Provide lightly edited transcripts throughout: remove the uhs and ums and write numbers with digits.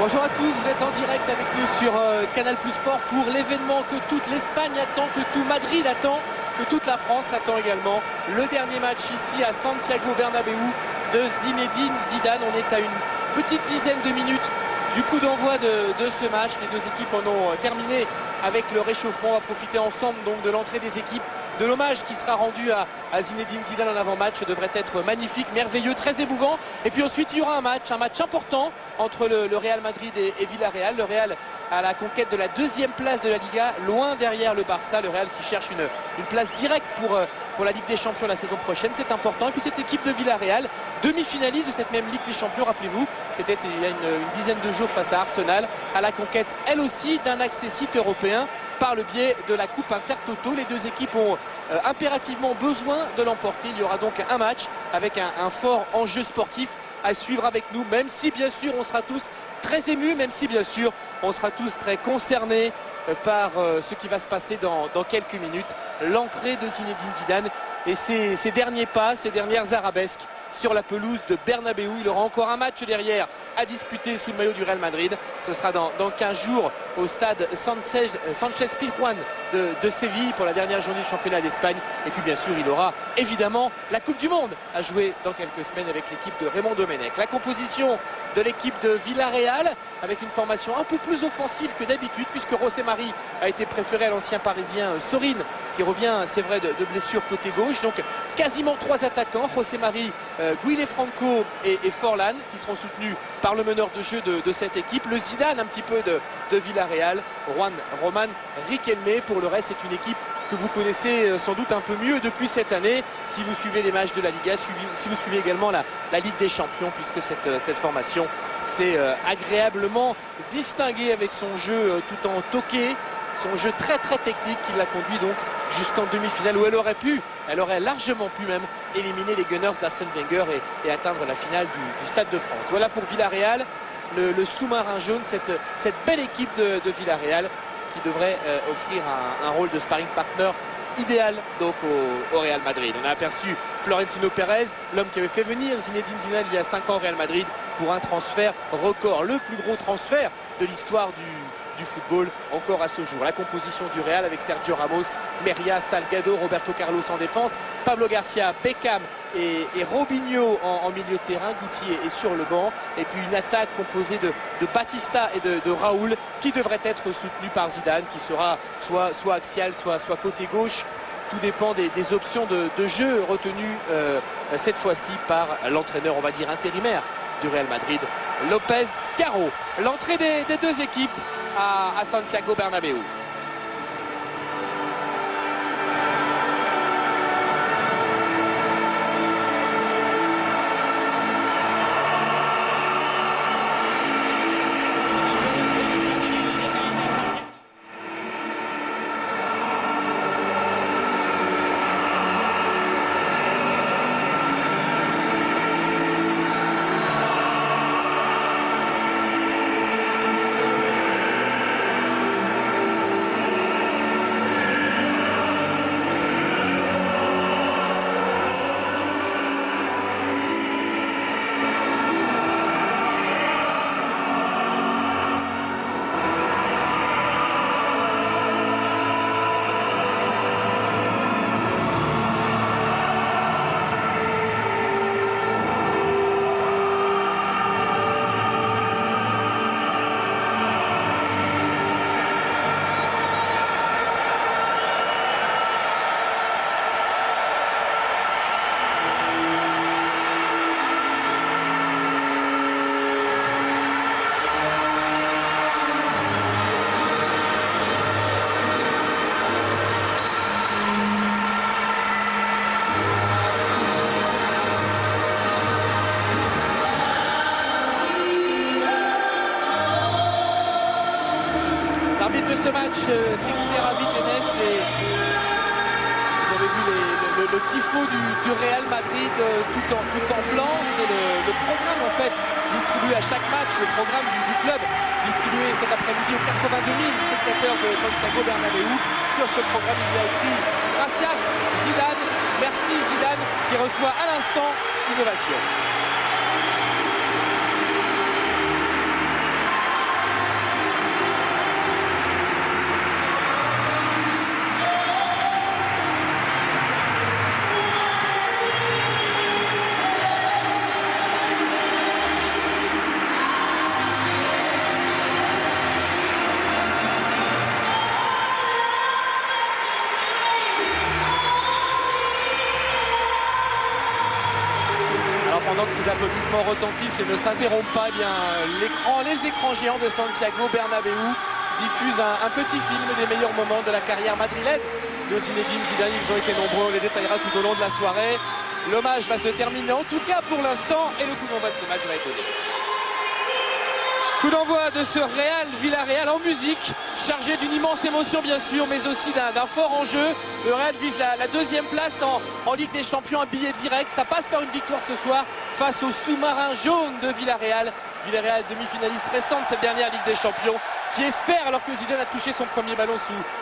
Bonjour à tous, vous êtes en direct avec nous sur Canal Plus Sport pour l'événement que toute l'Espagne attend, que tout Madrid attend, que toute la France attend également. Le dernier match ici à Santiago Bernabéu de Zinedine Zidane. On est à une petite dizaine de minutes du coup d'envoi de ce match. Les deux équipes en ont terminé avec le réchauffement. On va profiter ensemble donc de l'entrée des équipes, de l'hommage qui sera rendu à Zinedine Zidane en avant-match. Ça devrait être magnifique, merveilleux, très émouvant. Et puis ensuite il y aura un match important entre le Real Madrid et Villarreal. Le Real à la conquête de la deuxième place de la Liga, loin derrière le Barça. Le Real qui cherche une place directe pour la Ligue des Champions la saison prochaine, c'est important. Et puis cette équipe de Villarreal, demi-finaliste de cette même Ligue des Champions, rappelez-vous, c'était il y a une dizaine de jours face à Arsenal, à la conquête elle aussi d'un accessite européen par le biais de la Coupe Intertoto. Les deux équipes ont impérativement besoin de l'emporter. Il y aura donc un match avec un fort enjeu sportif à suivre avec nous, même si bien sûr on sera tous très émus, même si bien sûr on sera tous très concernés par ce qui va se passer dans quelques minutes. L'entrée de Zinedine Zidane et ses derniers pas, ses dernières arabesques sur la pelouse de Bernabéu. Il aura encore un match derrière à disputer sous le maillot du Real Madrid. Ce sera dans 15 jours au stade Sánchez-Pizjuán de Séville pour la dernière journée du championnat d'Espagne. Et puis bien sûr il aura évidemment la Coupe du Monde à jouer dans quelques semaines avec l'équipe de Raymond Domenech. La composition de l'équipe de Villarreal avec une formation un peu plus offensive que d'habitude puisque José Mari a été préféré à l'ancien parisien Sorin qui revient, c'est vrai, de blessure côté gauche. Donc quasiment 3 attaquants, José Mari, Guille Franco et Forlán, qui seront soutenus par le meneur de jeu de cette équipe. Le Zidane un petit peu de Villarreal, Juan Román Riquelme. Pour le reste, c'est une équipe que vous connaissez sans doute un peu mieux depuis cette année si vous suivez les matchs de la Liga, si vous suivez également la Ligue des Champions, puisque cette formation s'est agréablement distinguée avec son jeu tout en toqué, son jeu très technique qui l'a conduit donc jusqu'en demi-finale où elle aurait largement pu même éliminer les Gunners d'Arsène Wenger et atteindre la finale du Stade de France. Voilà pour Villarreal, le sous-marin jaune, cette belle équipe de Villarreal qui devrait offrir un rôle de sparring partner idéal donc au Real Madrid. On a aperçu Florentino Pérez, l'homme qui avait fait venir Zinedine Zidane il y a 5 ans au Real Madrid pour un transfert record, le plus gros transfert de l'histoire du football encore à ce jour. La composition du Real avec Sergio Ramos, Meria, Salgado, Roberto Carlos en défense, Pablo Garcia, Beckham et Robinho en milieu de terrain. Guti est sur le banc et puis une attaque composée de Batista et de Raúl qui devrait être soutenue par Zidane, qui sera soit axial, soit côté gauche. Tout dépend des options de jeu retenues cette fois-ci par l'entraîneur, on va dire intérimaire du Real Madrid, López Caro. L'entrée des deux équipes à Santiago Bernabéu. L'arbitre de ce match, Teixeira Vitenes, vous avez vu le tifo du Real Madrid tout en blanc. C'est le programme en fait distribué à chaque match, le programme du club distribué cet après-midi aux 82 000 spectateurs de Santiago Bernabéu. Sur ce programme, il y a écrit Gracias Zidane, merci Zidane, qui reçoit à l'instant une ovation. pendant que ces applaudissements retentissent et ne s'interrompent pas, eh bien les écrans géants de Santiago Bernabéu diffusent un petit film des meilleurs moments de la carrière madrilène de Zinedine Zidane. Ils ont été nombreux, on les détaillera tout au long de la soirée. L'hommage va se terminer en tout cas pour l'instant et le coup d'envoi de ce match va être donné. Coup d'envoi de ce Real Villarreal en musique, chargé d'une immense émotion bien sûr, mais aussi d'un fort enjeu. Le Real vise la deuxième place en Ligue des Champions, un billet direct. Ça passe par une victoire ce soir face au sous-marin jaune de Villarreal. Villarreal, demi-finaliste récente cette dernière Ligue des Champions, qui espère, alors que Zidane a touché son premier ballon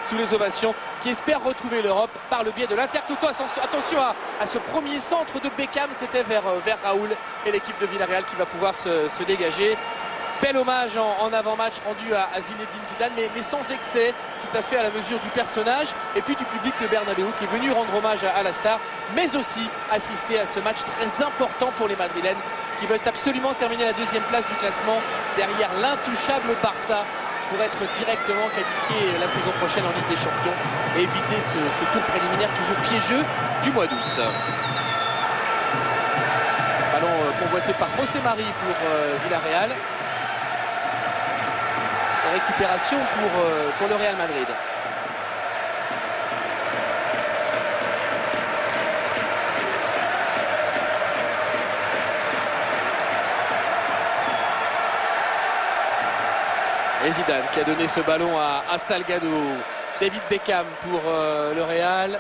sous les ovations, qui espère retrouver l'Europe par le biais de l'Intertoto. Attention à ce premier centre de Beckham, c'était vers Raoul et l'équipe de Villarreal qui va pouvoir se dégager. Bel hommage en avant-match rendu à Zinedine Zidane, mais sans excès, tout à fait à la mesure du personnage et puis du public de Bernabéu qui est venu rendre hommage à la star, mais aussi assister à ce match très important pour les Madrilènes qui veulent absolument terminer la deuxième place du classement derrière l'intouchable Barça pour être directement qualifié la saison prochaine en Ligue des Champions et éviter ce tour préliminaire toujours piégeux du mois d'août. Ballon convoité par José Mari pour Villarreal. Récupération pour le Real Madrid. Et Zidane qui a donné ce ballon à Salgado. David Beckham pour le Real.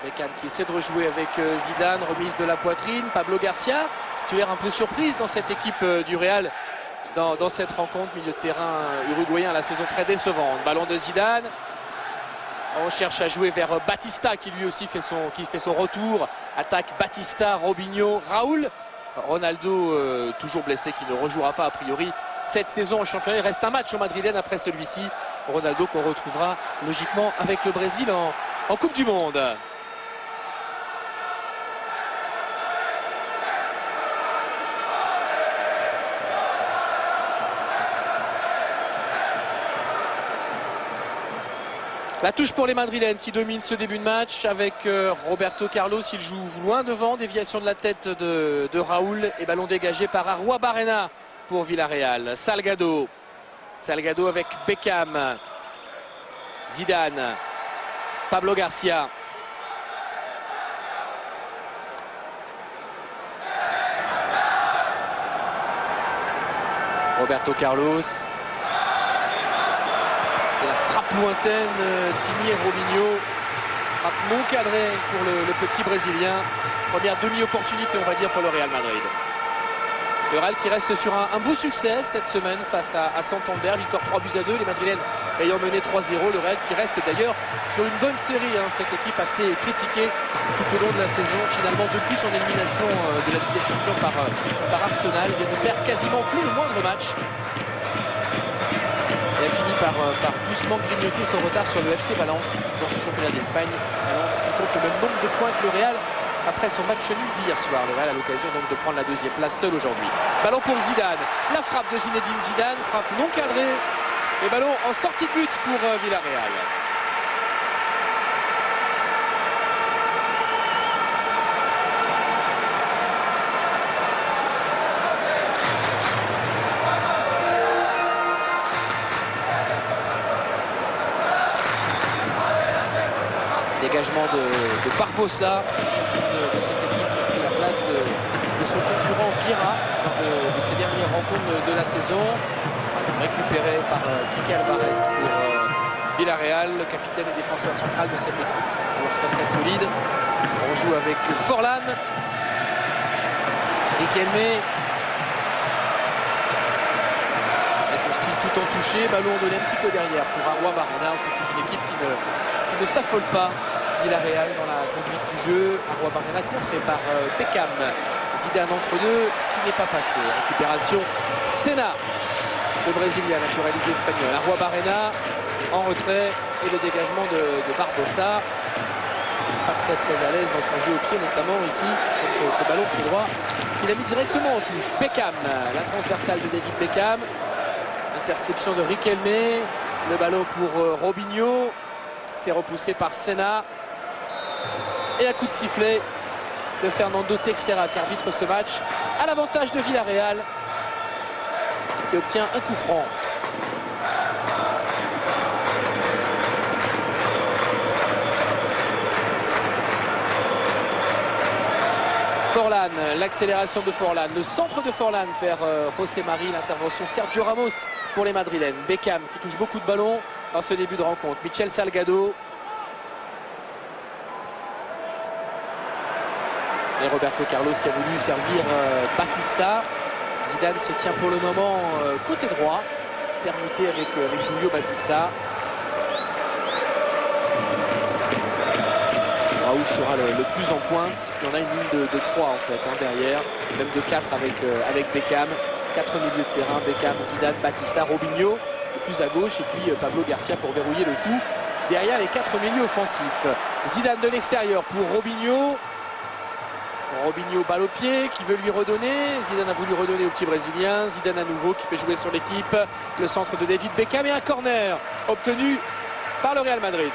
Beckham qui essaie de rejouer avec Zidane. Remise de la poitrine. Pablo Garcia, titulaire un peu surprise dans cette équipe du Real. Dans cette rencontre, milieu de terrain uruguayen, la saison très décevante. Ballon de Zidane. On cherche à jouer vers Batista qui lui aussi fait son retour. Attaque Batista, Robinho, Raoul. Ronaldo toujours blessé qui ne rejouera pas a priori cette saison au championnat. Il reste un match au Madrilène après celui-ci. Ronaldo qu'on retrouvera logiquement avec le Brésil en Coupe du Monde. La touche pour les Madrilènes qui dominent ce début de match avec Roberto Carlos. Il joue loin devant, déviation de la tête de Raoul et ballon dégagé par Arruabarrena pour Villarreal. Salgado avec Beckham, Zidane, Pablo Garcia. Roberto Carlos. Et la frappe lointaine signée Robinho. Frappe non cadrée pour le petit Brésilien. Première demi-opportunité, on va dire, pour le Real Madrid. Le Real qui reste sur un beau succès cette semaine face à Santander. Victoire 3-2. Les Madrilènes ayant mené 3-0. Le Real qui reste d'ailleurs sur une bonne série. Cette équipe assez critiquée tout au long de la saison. Finalement, depuis son élimination de la Ligue des Champions par Arsenal, il ne perd quasiment plus le moindre match. Il a fini par doucement grignoter son retard sur le FC Valence dans ce championnat d'Espagne. Valence qui compte le même nombre de points que le Real après son match nul d'hier soir. Le Real a l'occasion donc de prendre la deuxième place seul aujourd'hui. Ballon pour Zidane. La frappe de Zinedine Zidane. Frappe non cadrée. Et ballon en sortie de but pour Villarreal. Dégagement de Barbosa, de cette équipe qui a pris la place de son concurrent Vieira lors de ses dernières rencontres de la saison. Récupéré par Kike Alvarez pour Villarreal, le capitaine et défenseur central de cette équipe. Joueur très très solide. On joue avec Forlan. Riquelme. Et son style tout en touché. Ballon donné un petit peu derrière pour Arruabarrena. C'est une équipe qui ne s'affole pas. Villarreal dans la conduite du jeu. Arruabarrena contré par Beckham. Zidane entre deux qui n'est pas passé. Récupération Senna. Le Brésilien naturalisé espagnol. Arruabarrena en retrait et le dégagement de Barbosa. Pas très à l'aise dans son jeu au pied, notamment ici sur ce ballon pied droit qu'il a mis directement en touche. Beckham, la transversale de David Beckham. Interception de Riquelme. Le ballon pour Robinho. C'est repoussé par Senna. Et un coup de sifflet de Fernando Texeira qui arbitre ce match à l'avantage de Villarreal qui obtient un coup franc. Forlán, l'accélération de Forlán, le centre de Forlán vers José Mari, l'intervention Sergio Ramos pour les Madrilènes. Beckham qui touche beaucoup de ballons dans ce début de rencontre. Michel Salgado. Et Roberto Carlos qui a voulu servir Batista. Zidane se tient pour le moment côté droit, permuté avec Julio Batista. Raoul sera le plus en pointe. Puis on a une ligne de 3 en fait derrière, même de 4 avec Beckham. 4 milieux de terrain, Beckham, Zidane, Batista, Robinho, le plus à gauche, et puis Pablo Garcia pour verrouiller le tout. Derrière les 4 milieux offensifs. Zidane de l'extérieur pour Robinho. Robinho balle au pied, qui veut lui redonner. Zidane a voulu redonner au petit Brésilien. Zidane à nouveau qui fait jouer son équipe. Le centre de David Beckham et un corner obtenu par le Real Madrid.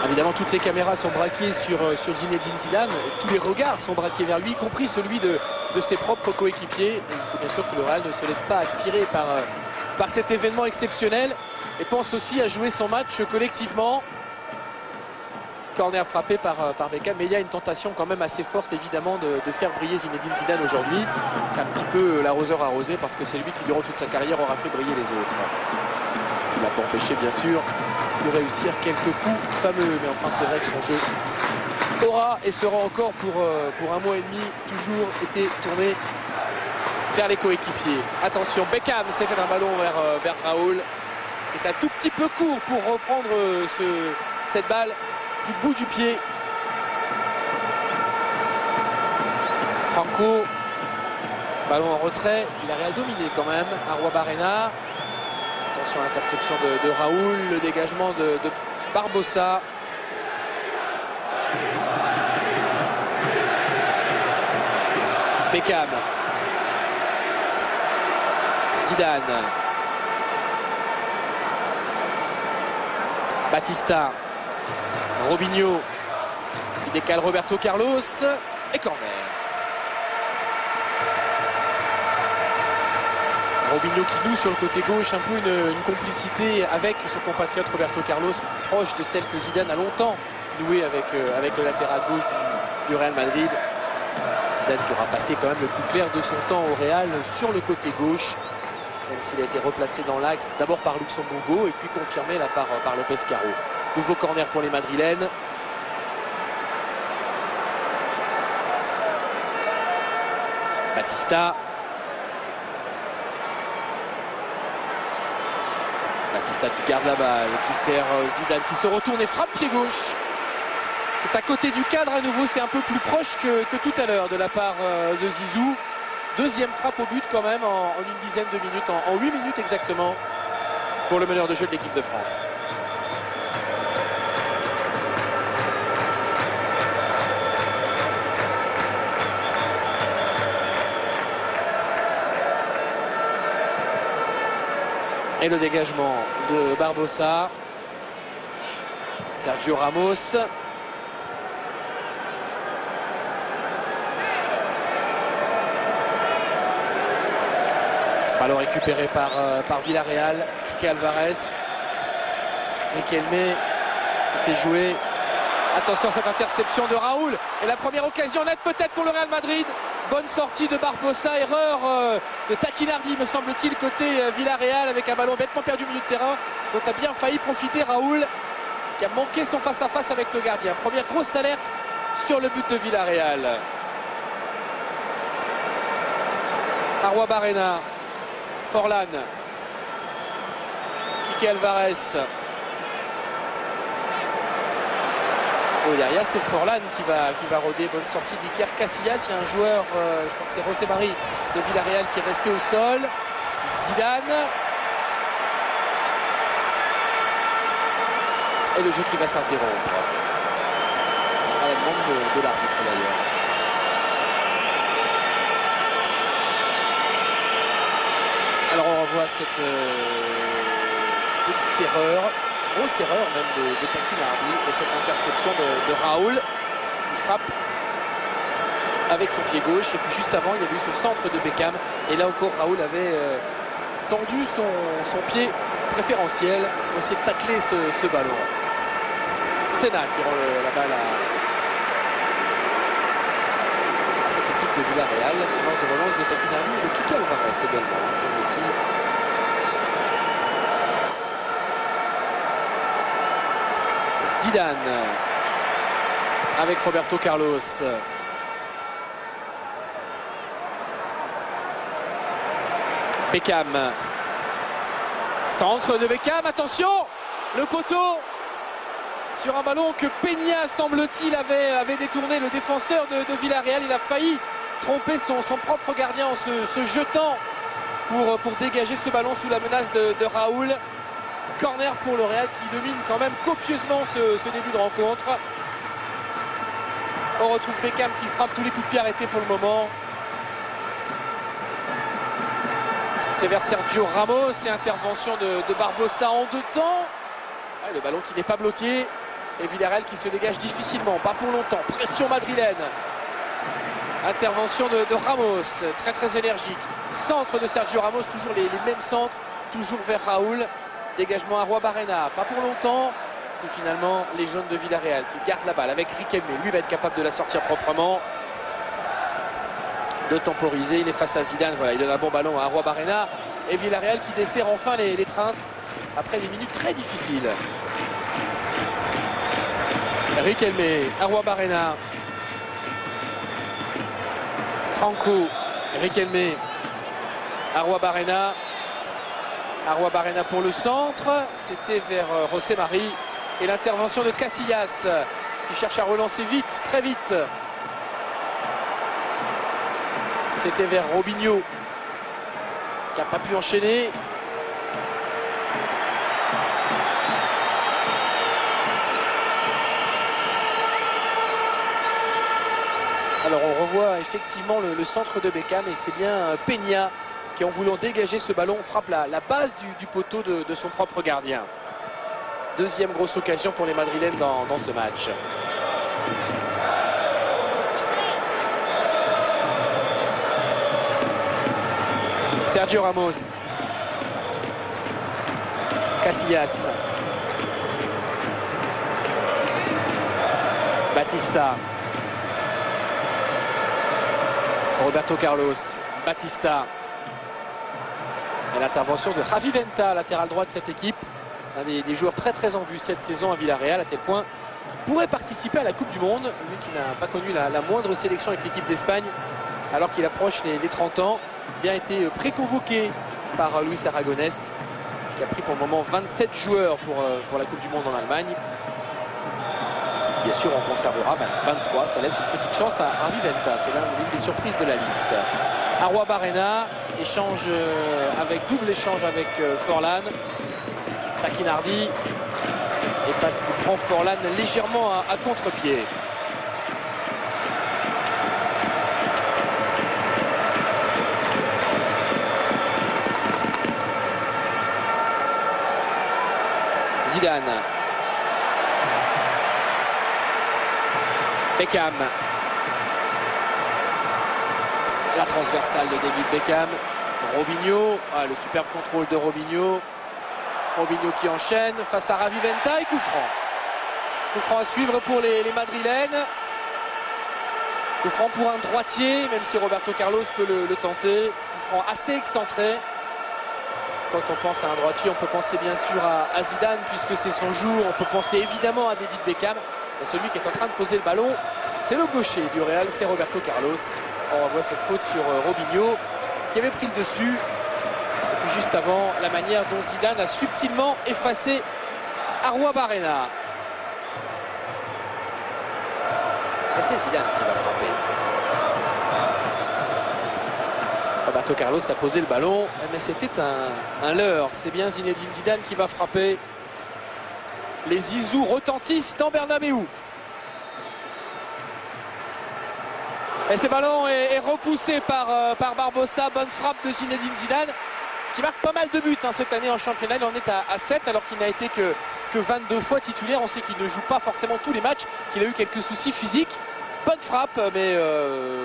Évidemment, toutes les caméras sont braquées sur Zinedine Zidane. Tous les regards sont braqués vers lui, y compris celui de ses propres coéquipiers. Et il faut bien sûr que le Real ne se laisse pas aspirer par cet événement exceptionnel et pense aussi à jouer son match collectivement. Corner frappé par Beckham, mais il y a une tentation quand même assez forte évidemment de faire briller Zinedine Zidane aujourd'hui. C'est un petit peu l'arroseur arrosé parce que c'est lui qui durant toute sa carrière aura fait briller les autres. Ce qui ne l'a pas empêché bien sûr de réussir quelques coups fameux, mais enfin c'est vrai que son jeu aura et sera encore pour un mois et demi toujours été tourné vers les coéquipiers. Attention, Beckham, c'était un ballon vers Raoul, qui est un tout petit peu court pour reprendre cette balle du bout du pied. Franco, ballon en retrait, Villarreal dominé quand même, Arruabarrena. Attention à l'interception de Raoul, le dégagement de Barbosa. Beckham. Zidane. Batista. Robinho qui décale Roberto Carlos et corner. Robinho qui noue sur le côté gauche un peu une complicité avec son compatriote Roberto Carlos, proche de celle que Zidane a longtemps nouée avec le latéral gauche du Real Madrid. Zidane qui aura passé quand même le plus clair de son temps au Real sur le côté gauche, même s'il a été replacé dans l'axe d'abord par Luxembourgo et puis confirmé là par Lopez Caro. Nouveau corner pour les Madrilènes. Batista. Batista qui garde la balle, qui sert Zidane, qui se retourne et frappe pied gauche. C'est à côté du cadre à nouveau, c'est un peu plus proche que tout à l'heure de la part de Zizou. Deuxième frappe au but quand même en une dizaine de minutes, en 8 minutes exactement pour le meneur de jeu de l'équipe de France. Et le dégagement de Barbosa. Sergio Ramos. Ballon récupéré par Villarreal. Kike Alvarez. Riquelme qui fait jouer. Attention à cette interception de Raoul. Et la première occasion nette peut-être pour le Real Madrid. Bonne sortie de Barbosa, erreur de Taquinardi me semble-t-il côté Villarreal avec un ballon bêtement perdu au milieu de terrain dont a bien failli profiter Raoul qui a manqué son face-à-face avec le gardien. Première grosse alerte sur le but de Villarreal. Arruabarrena, Forlán, Kike Alvarez. Oh, derrière c'est Forlán qui va rôder. Bonne sortie d'Iker Casillas. Il y a un joueur, je crois que c'est José Mari de Villarreal qui est resté au sol. Zidane. Et le jeu qui va s'interrompre. À la demande de l'arbitre d'ailleurs. voit cette petite erreur, grosse erreur même de Taquinardi, et cette interception de Raoul qui frappe avec son pied gauche. Et puis juste avant, il y a eu ce centre de Beckham, et là encore Raoul avait tendu son pied préférentiel pour essayer de tacler ce ballon. Senna qui rend la balle à cette équipe de Villarreal. Lors de relance de Taquinardi ou de Kike Alvarez également, semble-t-il. Zidane avec Roberto Carlos. Beckham. Centre de Beckham, attention, le poteau sur un ballon que Peña, semble-t-il, avait détourné. Le défenseur de Villarreal, il a failli tromper son propre gardien en se jetant pour dégager ce ballon sous la menace de Raoul. Corner pour le Real qui domine quand même copieusement ce début de rencontre. On retrouve Beckham qui frappe tous les coups de pied arrêtés pour le moment. C'est vers Sergio Ramos, et intervention de Barbosa en 2 temps. Ouais, le ballon qui n'est pas bloqué, et Villarreal qui se dégage difficilement, pas pour longtemps. Pression madrilène. Intervention de Ramos, très énergique. Centre de Sergio Ramos, toujours les mêmes centres, toujours vers Raoul. Dégagement à Arruabarrena, pas pour longtemps. C'est finalement les jaunes de Villarreal qui gardent la balle avec Riquelme. Lui va être capable de la sortir proprement, de temporiser. Il est face à Zidane, voilà, il donne un bon ballon à Arruabarrena, et Villarreal qui dessert enfin les craintes après des minutes très difficiles. Riquelme, Arruabarrena, Franco, Riquelme, Arruabarrena. Arruabarrena pour le centre, c'était vers José Mari, et l'intervention de Casillas qui cherche à relancer vite, très vite. C'était vers Robinho qui n'a pas pu enchaîner. Alors on revoit effectivement le centre de Beckham, et c'est bien Peña qui, en voulant dégager ce ballon, frappe la base du poteau de son propre gardien. Deuxième grosse occasion pour les Madrilènes dans ce match. Sergio Ramos. Casillas. Batista. Roberto Carlos. Batista. Et l'intervention de Javi Venta, latéral droit de cette équipe. Un des joueurs très en vue cette saison à Villarreal, à tel point qu'il pourrait participer à la Coupe du Monde. Lui qui n'a pas connu la moindre sélection avec l'équipe d'Espagne, alors qu'il approche les 30 ans. Bien été préconvoqué par Luis Aragonès, qui a pris pour le moment 27 joueurs pour la Coupe du Monde en Allemagne. Qui, bien sûr, on conservera 23. Ça laisse une petite chance à Javi Venta. C'est l'une des surprises de la liste. Arruabarrena, double échange avec Forlan. Taquinardi, et passe qui prend Forlan légèrement à contre-pied. Zidane. Beckham. La transversale de David Beckham. Robinho. Ah, le superbe contrôle de Robinho. Robinho qui enchaîne face à Javi Venta, et coup franc. Coup franc à suivre pour les Madrilènes. Coup franc pour un droitier, même si Roberto Carlos peut le tenter. Coup franc assez excentré. Quand on pense à un droitier, on peut penser bien sûr à Zidane, puisque c'est son jour. On peut penser évidemment à David Beckham. Et celui qui est en train de poser le ballon, c'est le gaucher du Real, c'est Roberto Carlos. On voit cette faute sur Robinho, qui avait pris le dessus. Et puis juste avant, la manière dont Zidane a subtilement effacé Arruabarrena. Et c'est Zidane qui va frapper. Roberto Carlos a posé le ballon, mais c'était un leurre. C'est bien Zinedine Zidane qui va frapper. Les Zizous retentissent dans Bernabéu. Et ce ballon est repoussé par Barbosa. Bonne frappe de Zinedine Zidane. qui marque pas mal de buts cette année en championnat. Il en est à 7 alors qu'il n'a été que 22 fois titulaire. On sait qu'il ne joue pas forcément tous les matchs, qu'il a eu quelques soucis physiques. Bonne frappe, mais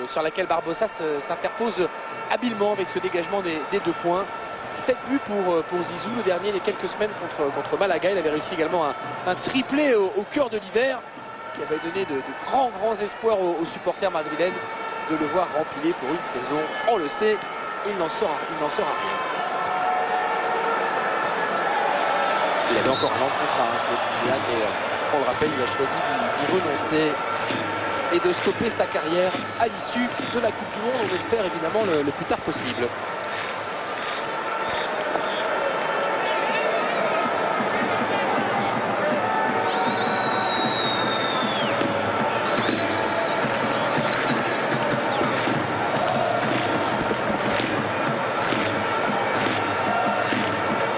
sur laquelle Barbosa s'interpose habilement avec ce dégagement des 2 points. 7 buts pour Zizou, le dernier il y a quelques semaines contre Malaga. Il avait réussi également un triplé au cœur de l'hiver qui avait donné de grands espoirs aux supporters madrilènes de le voir rempiler pour une saison. On le sait, il n'en sera rien. Il avait encore un an de contrat, Zinedine Zidane, mais on le rappelle, il a choisi d'y renoncer et de stopper sa carrière à l'issue de la Coupe du Monde. On espère évidemment le plus tard possible.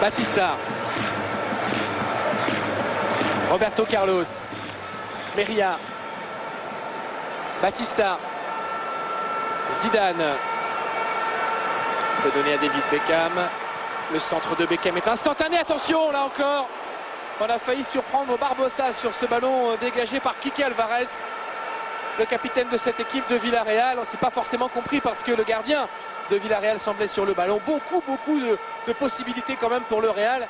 Batista, Roberto Carlos, Meria, Batista, Zidane peut donner à David Beckham. Le centre de Beckham est instantané. Attention, là encore, on a failli surprendre Barbosa sur ce ballon dégagé par Quique Alvarez, le capitaine de cette équipe de Villarreal. On ne s'est pas forcément compris parce que le gardien de Villarreal semblait sur le ballon. Beaucoup de possibilités quand même pour le Real,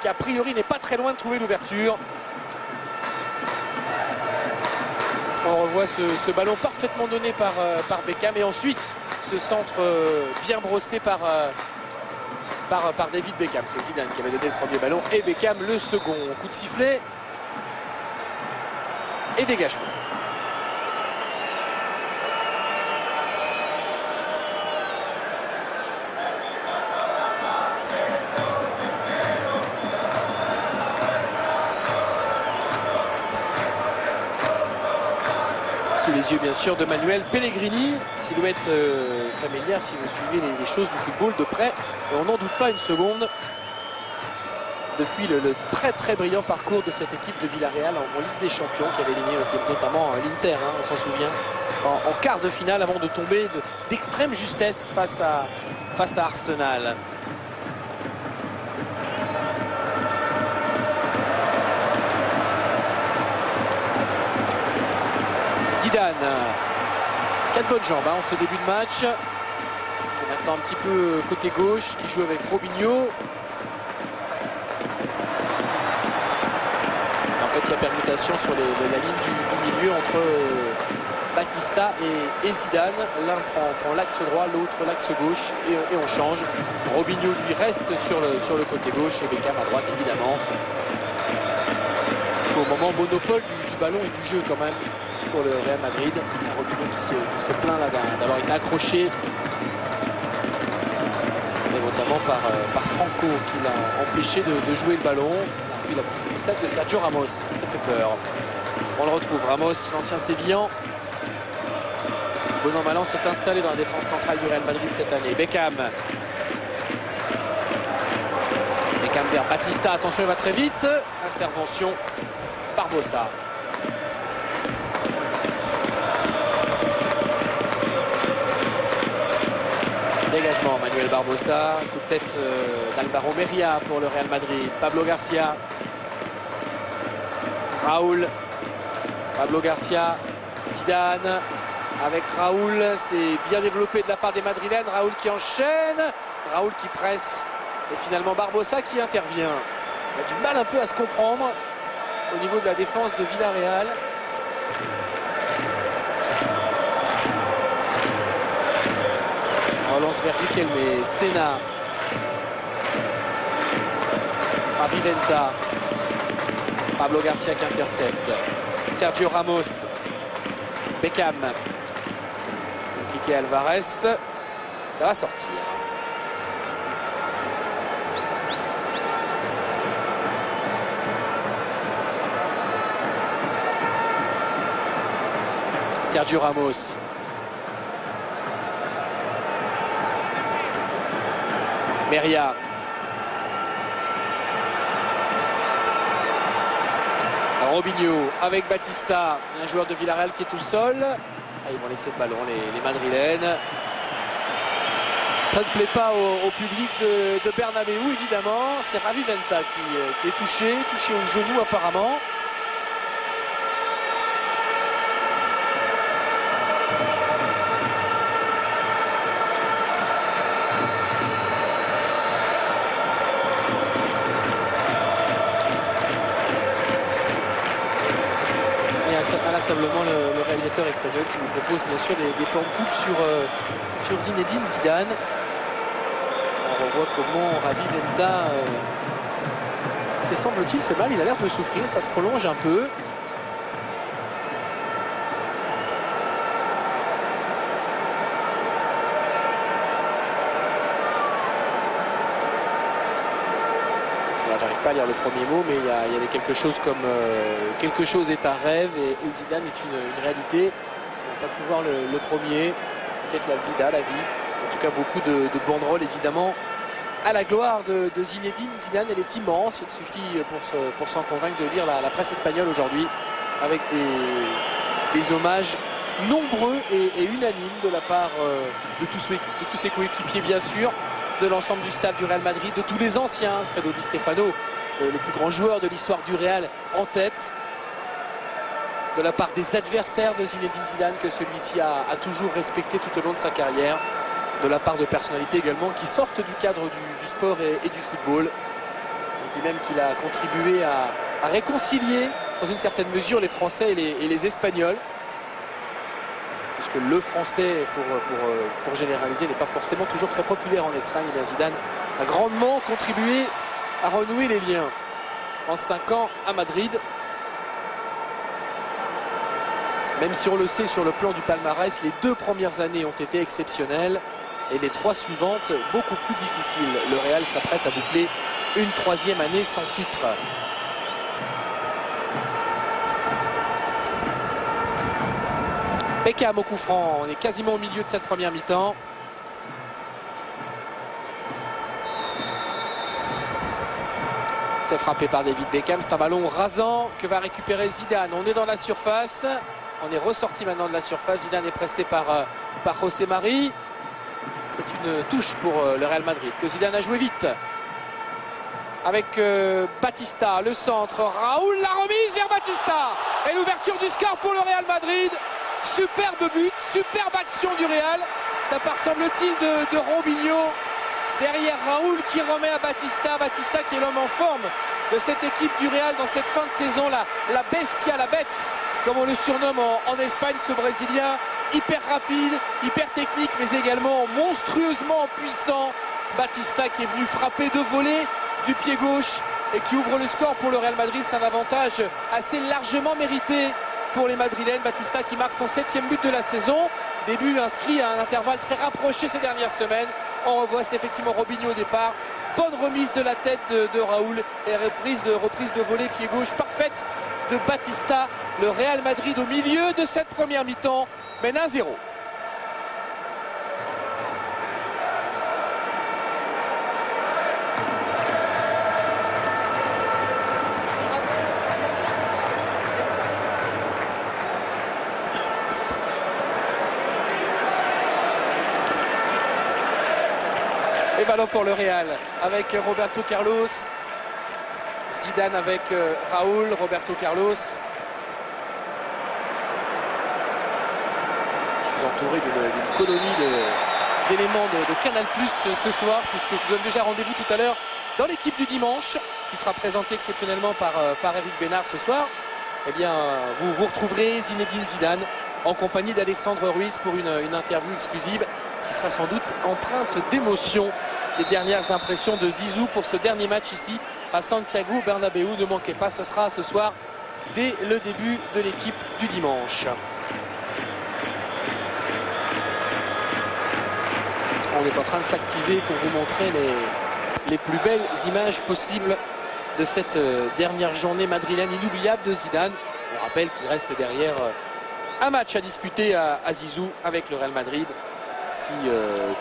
qui a priori n'est pas très loin de trouver l'ouverture. On revoit ce ballon parfaitement donné par Beckham, et ensuite ce centre bien brossé par David Beckham. C'est Zidane qui avait donné le premier ballon et Beckham le second. Coup de sifflet et dégagement. Sous les yeux bien sûr de Manuel Pellegrini, silhouette familière si vous suivez les choses du football de près, et on n'en doute pas une seconde depuis le très brillant parcours de cette équipe de Villarreal en Ligue des Champions, qui avait éliminé notamment l'Inter, on s'en souvient, en quart de finale avant de tomber d'extrême justesse face à Arsenal. Zidane, 4 bonnes jambes en ce début de match. Maintenant un petit peu côté gauche, qui joue avec Robinho. En fait, il y a permutation sur la ligne du milieu entre Batista et Zidane. L'un prend l'axe droit, l'autre l'axe gauche, et on change. Robinho lui reste sur le côté gauche et Beckham à droite évidemment. Au moment monopole du ballon et du jeu quand même pour le Real Madrid. Robinho qui se plaint là d'avoir été accroché, et notamment par Franco qui l'a empêché de jouer le ballon. On a vu la petite glissade de Sergio Ramos qui s'est fait peur. On le retrouve, Ramos, l'ancien Sévillan. Bon an mal an s'est installé dans la défense centrale du Real Madrid cette année. Beckham vers Batista, attention, il va très vite. Intervention Barbosa. Dégagement Manuel Barbosa, coup de tête d'Alvaro Meria pour le Real Madrid. Pablo Garcia, Raúl, Pablo Garcia, Zidane avec Raúl, c'est bien développé de la part des Madrilènes. Raúl qui enchaîne, Raúl qui presse, et finalement Barbosa qui intervient. Il a du mal un peu à se comprendre au niveau de la défense de Villarreal. Relance vers Riquelme, Senna, Javi Venta, Pablo Garcia qui intercepte, Sergio Ramos, Beckham, Quique Alvarez, ça va sortir. Sergio Ramos. Meria. Robinho avec Batista, un joueur de Villarreal qui est tout seul. Ils vont laisser le ballon, les Madrilènes. Ça ne plaît pas au public de Bernabéu, évidemment. C'est Ravi Venta qui est touché au genou apparemment. Inlassablement le réalisateur espagnol qui nous propose bien sûr des plans de coupe sur Zinedine Zidane. On revoit comment Ravi Venta semble-t-il fait mal, il a l'air de souffrir, ça se prolonge un peu. J'arrive pas à lire le premier mot, mais il y avait quelque chose comme quelque chose est un rêve et Zidane est une réalité. On n'a pas pu voir le premier, peut-être la vie. En tout cas, beaucoup de banderoles évidemment à la gloire de Zinedine Zidane. Elle est immense. Il suffit pour s'en convaincre de lire la presse espagnole aujourd'hui avec des hommages nombreux et unanimes de la part de tous ses coéquipiers bien sûr, de l'ensemble du staff du Real Madrid, de tous les anciens, Alfredo Di Stefano, le plus grand joueur de l'histoire du Real en tête, de la part des adversaires de Zinedine Zidane que celui-ci a toujours respecté tout au long de sa carrière, de la part de personnalités également qui sortent du cadre du sport et du football. On dit même qu'il a contribué à réconcilier dans une certaine mesure les Français et les Espagnols, puisque le français, pour généraliser, n'est pas forcément toujours très populaire en Espagne. Et bien Zidane a grandement contribué à renouer les liens en 5 ans à Madrid. Même si on le sait sur le plan du palmarès, les 2 premières années ont été exceptionnelles et les 3 suivantes beaucoup plus difficiles. Le Real s'apprête à boucler une 3e année sans titre. Beckham au coup franc, on est quasiment au milieu de cette première mi-temps. C'est frappé par David Beckham, c'est un ballon rasant que va récupérer Zidane. On est dans la surface, on est ressorti maintenant de la surface. Zidane est pressé par José Mari. C'est une touche pour le Real Madrid que Zidane a joué vite. Avec Batista, le centre, Raoul, la remise vers Batista. Et l'ouverture du score pour le Real Madrid. Superbe but, superbe action du Real. Ça part semble-t-il de Robinho derrière Raoul qui remet à Batista. Batista qui est l'homme en forme de cette équipe du Real dans cette fin de saison. La bestia, la bête, comme on le surnomme en Espagne, ce Brésilien hyper rapide, hyper technique, mais également monstrueusement puissant. Batista qui est venu frapper de volée du pied gauche et qui ouvre le score pour le Real Madrid. C'est un avantage assez largement mérité pour les Madrilènes. Batista qui marque son 7e but de la saison. Début inscrit à un intervalle très rapproché ces dernières semaines. On revoit effectivement Robinho au départ. Bonne remise de la tête de Raoul et reprise de volée pied gauche parfaite de Batista. Le Real Madrid au milieu de cette première mi-temps mène 1-0. Et ballon pour le Real avec Roberto Carlos. Zidane avec Raoul, Roberto Carlos. Je suis entouré d'une colonie d'éléments de Canal+ ce soir, puisque je vous donne déjà rendez-vous tout à l'heure dans l'équipe du dimanche, qui sera présentée exceptionnellement par Eric Bénard ce soir. Eh bien, vous retrouverez Zinedine Zidane en compagnie d'Alexandre Ruiz pour une interview exclusive qui sera sans doute empreinte d'émotion. Les dernières impressions de Zizou pour ce dernier match ici à Santiago Bernabéu. Ne manquez pas, ce sera ce soir dès le début de l'équipe du dimanche. On est en train de s'activer pour vous montrer les plus belles images possibles de cette dernière journée madrilène inoubliable de Zidane. On rappelle qu'il reste derrière un match à disputer à Zizou avec le Real Madrid. Si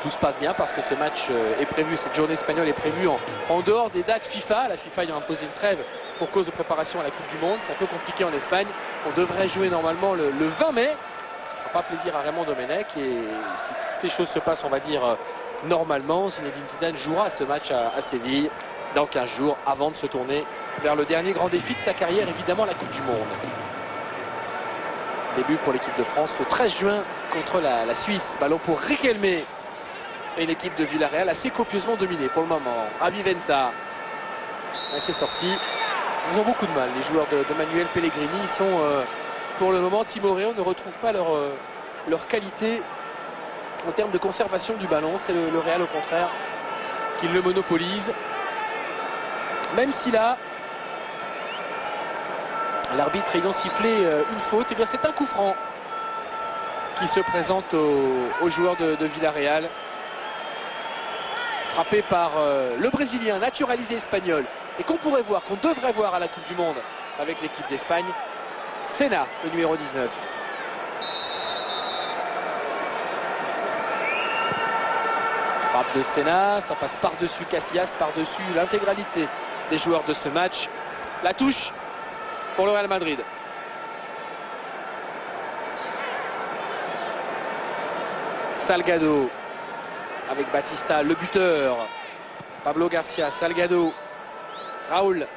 tout se passe bien, parce que ce match est prévu, cette journée espagnole est prévue en dehors des dates FIFA. La FIFA ayant imposé une trêve pour cause de préparation à la Coupe du Monde. C'est un peu compliqué en Espagne. On devrait jouer normalement le 20 mai. Ça ne fera pas plaisir à Raymond Domenech. Et si toutes les choses se passent, on va dire, normalement, Zinedine Zidane jouera ce match à Séville dans 15 jours avant de se tourner vers le dernier grand défi de sa carrière, évidemment la Coupe du Monde. Début pour l'équipe de France le 13 juin contre la Suisse. Ballon pour Riquelme et l'équipe de Villarreal assez copieusement dominée pour le moment. Ravi Venta. C'est sorti. Ils ont beaucoup de mal, les joueurs de Manuel Pellegrini. Ils sont pour le moment timorés. On ne retrouve pas leur qualité en termes de conservation du ballon. C'est le Real au contraire qui le monopolise. Même si là, l'arbitre ayant sifflé une faute, et bien c'est un coup franc qui se présente aux joueurs de Villarreal. Frappé par le Brésilien naturalisé espagnol et qu'on pourrait voir, qu'on devrait voir à la Coupe du Monde avec l'équipe d'Espagne, Senna, le numéro 19. Frappe de Senna, ça passe par-dessus Casillas, par-dessus l'intégralité des joueurs de ce match. La touche pour le Real Madrid. Salgado avec Batista, le buteur. Pablo Garcia, Salgado, Raoul.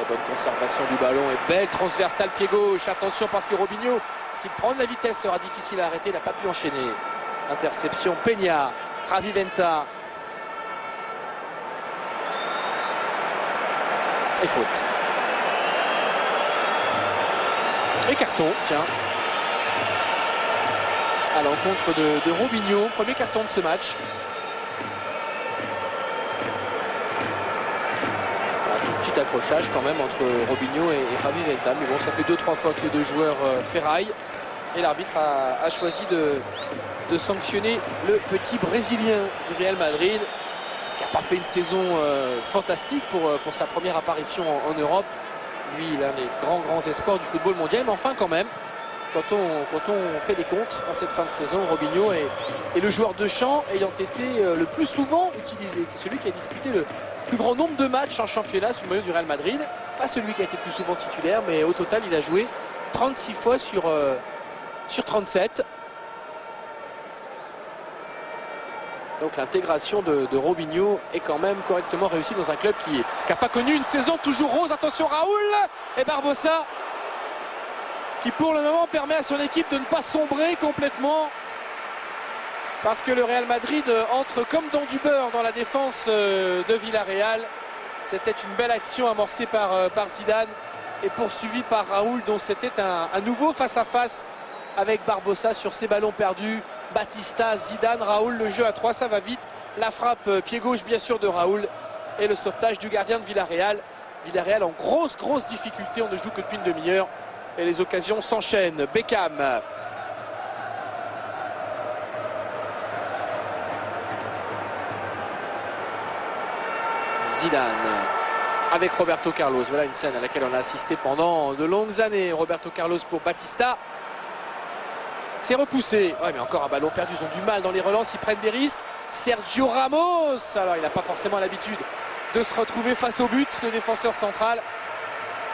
Bonne conservation du ballon et belle transversale pied gauche. Attention parce que Robinho, s'il prend de la vitesse, sera difficile à arrêter. Il n'a pas pu enchaîner. Interception Peña, Ravi Venta. Et faute. Et carton, tiens. À l'encontre de Robinho, premier carton de ce match. Un tout petit accrochage quand même entre Robinho et Ravi Venta. Mais bon, ça fait 2-3 fois que les deux joueurs ferraillent. Et l'arbitre a choisi de sanctionner le petit Brésilien du Real Madrid, qui n'a pas fait une saison fantastique pour sa première apparition en Europe. Lui, l'un des grands espoirs du football mondial, mais enfin quand même. Quand on fait des comptes dans cette fin de saison, Robinho est le joueur de champ ayant été le plus souvent utilisé. C'est celui qui a disputé le plus grand nombre de matchs en championnat sous le maillot du Real Madrid. Pas celui qui a été le plus souvent titulaire, mais au total, il a joué 36 fois sur 37. Donc l'intégration de Robinho est quand même correctement réussie dans un club qui n'a pas connu une saison toujours rose. Attention Raoul et Barbosa, qui pour le moment permet à son équipe de ne pas sombrer complètement, parce que le Real Madrid entre comme dans du beurre dans la défense de Villarreal. C'était une belle action amorcée par Zidane et poursuivie par Raoul, dont c'était un nouveau face-à-face avec Barbosa sur ses ballons perdus. Batista, Zidane, Raoul, le jeu à 3, ça va vite. La frappe pied gauche bien sûr de Raoul et le sauvetage du gardien de Villarreal. Villarreal en grosse difficulté, on ne joue que depuis une demi-heure. Et les occasions s'enchaînent. Beckham. Zidane. Avec Roberto Carlos. Voilà une scène à laquelle on a assisté pendant de longues années. Roberto Carlos pour Batista. C'est repoussé. Ouais, mais encore un ballon perdu. Ils ont du mal dans les relances. Ils prennent des risques. Sergio Ramos. Alors, il n'a pas forcément l'habitude de se retrouver face au but, le défenseur central.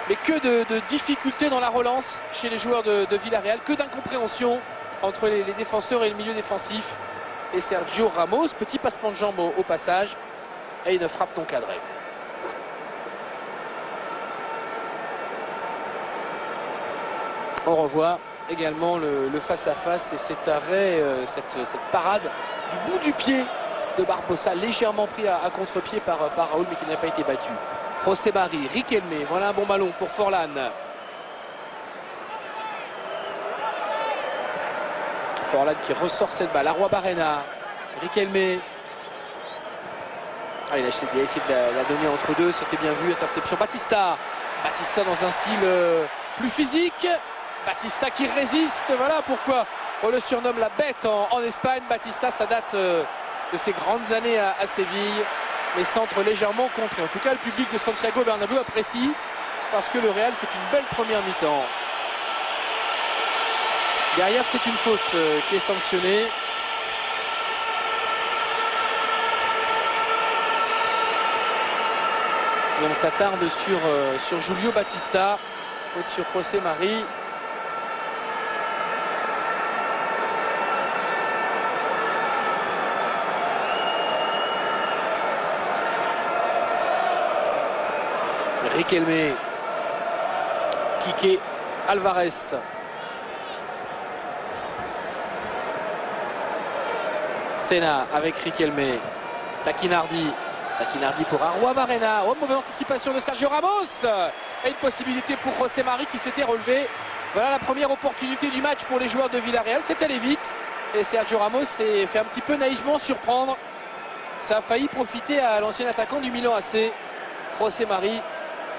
Mais que de difficultés dans la relance chez les joueurs de Villarreal, que d'incompréhension entre les défenseurs et le milieu défensif. Et Sergio Ramos, petit passement de jambe au passage, et une frappe non cadrée. On revoit également le face-à-face et cet arrêt, cette parade du bout du pied de Barbosa, légèrement pris à contre-pied par Raoul, mais qui n'a pas été battu. José Mari, Riquelme, voilà un bon ballon pour Forlan. Forlan qui ressort cette balle. Arroi Barrena, Riquelme. Ah, il a essayé de la donner entre deux, c'était bien vu. Interception Batista. Batista dans un style plus physique. Batista qui résiste, voilà pourquoi on le surnomme la bête en Espagne. Batista, ça date de ses grandes années à Séville. Les centres légèrement contrés. En tout cas, le public de Santiago Bernabéu apprécie, parce que le Real fait une belle première mi-temps. Derrière, c'est une faute qui est sanctionnée. Et on s'attarde sur Julio Batista. Faute sur José Mari. Riquelme, Kike, Alvarez. Senna avec Riquelme. Taquinardi. Taquinardi pour Arwa Barrena. Oh, mauvaise anticipation de Sergio Ramos. Et une possibilité pour José Mari qui s'était relevé. Voilà la première opportunité du match pour les joueurs de Villarreal. C'est allé vite. Et Sergio Ramos s'est fait un petit peu naïvement surprendre. Ça a failli profiter à l'ancien attaquant du Milan AC, José Mari,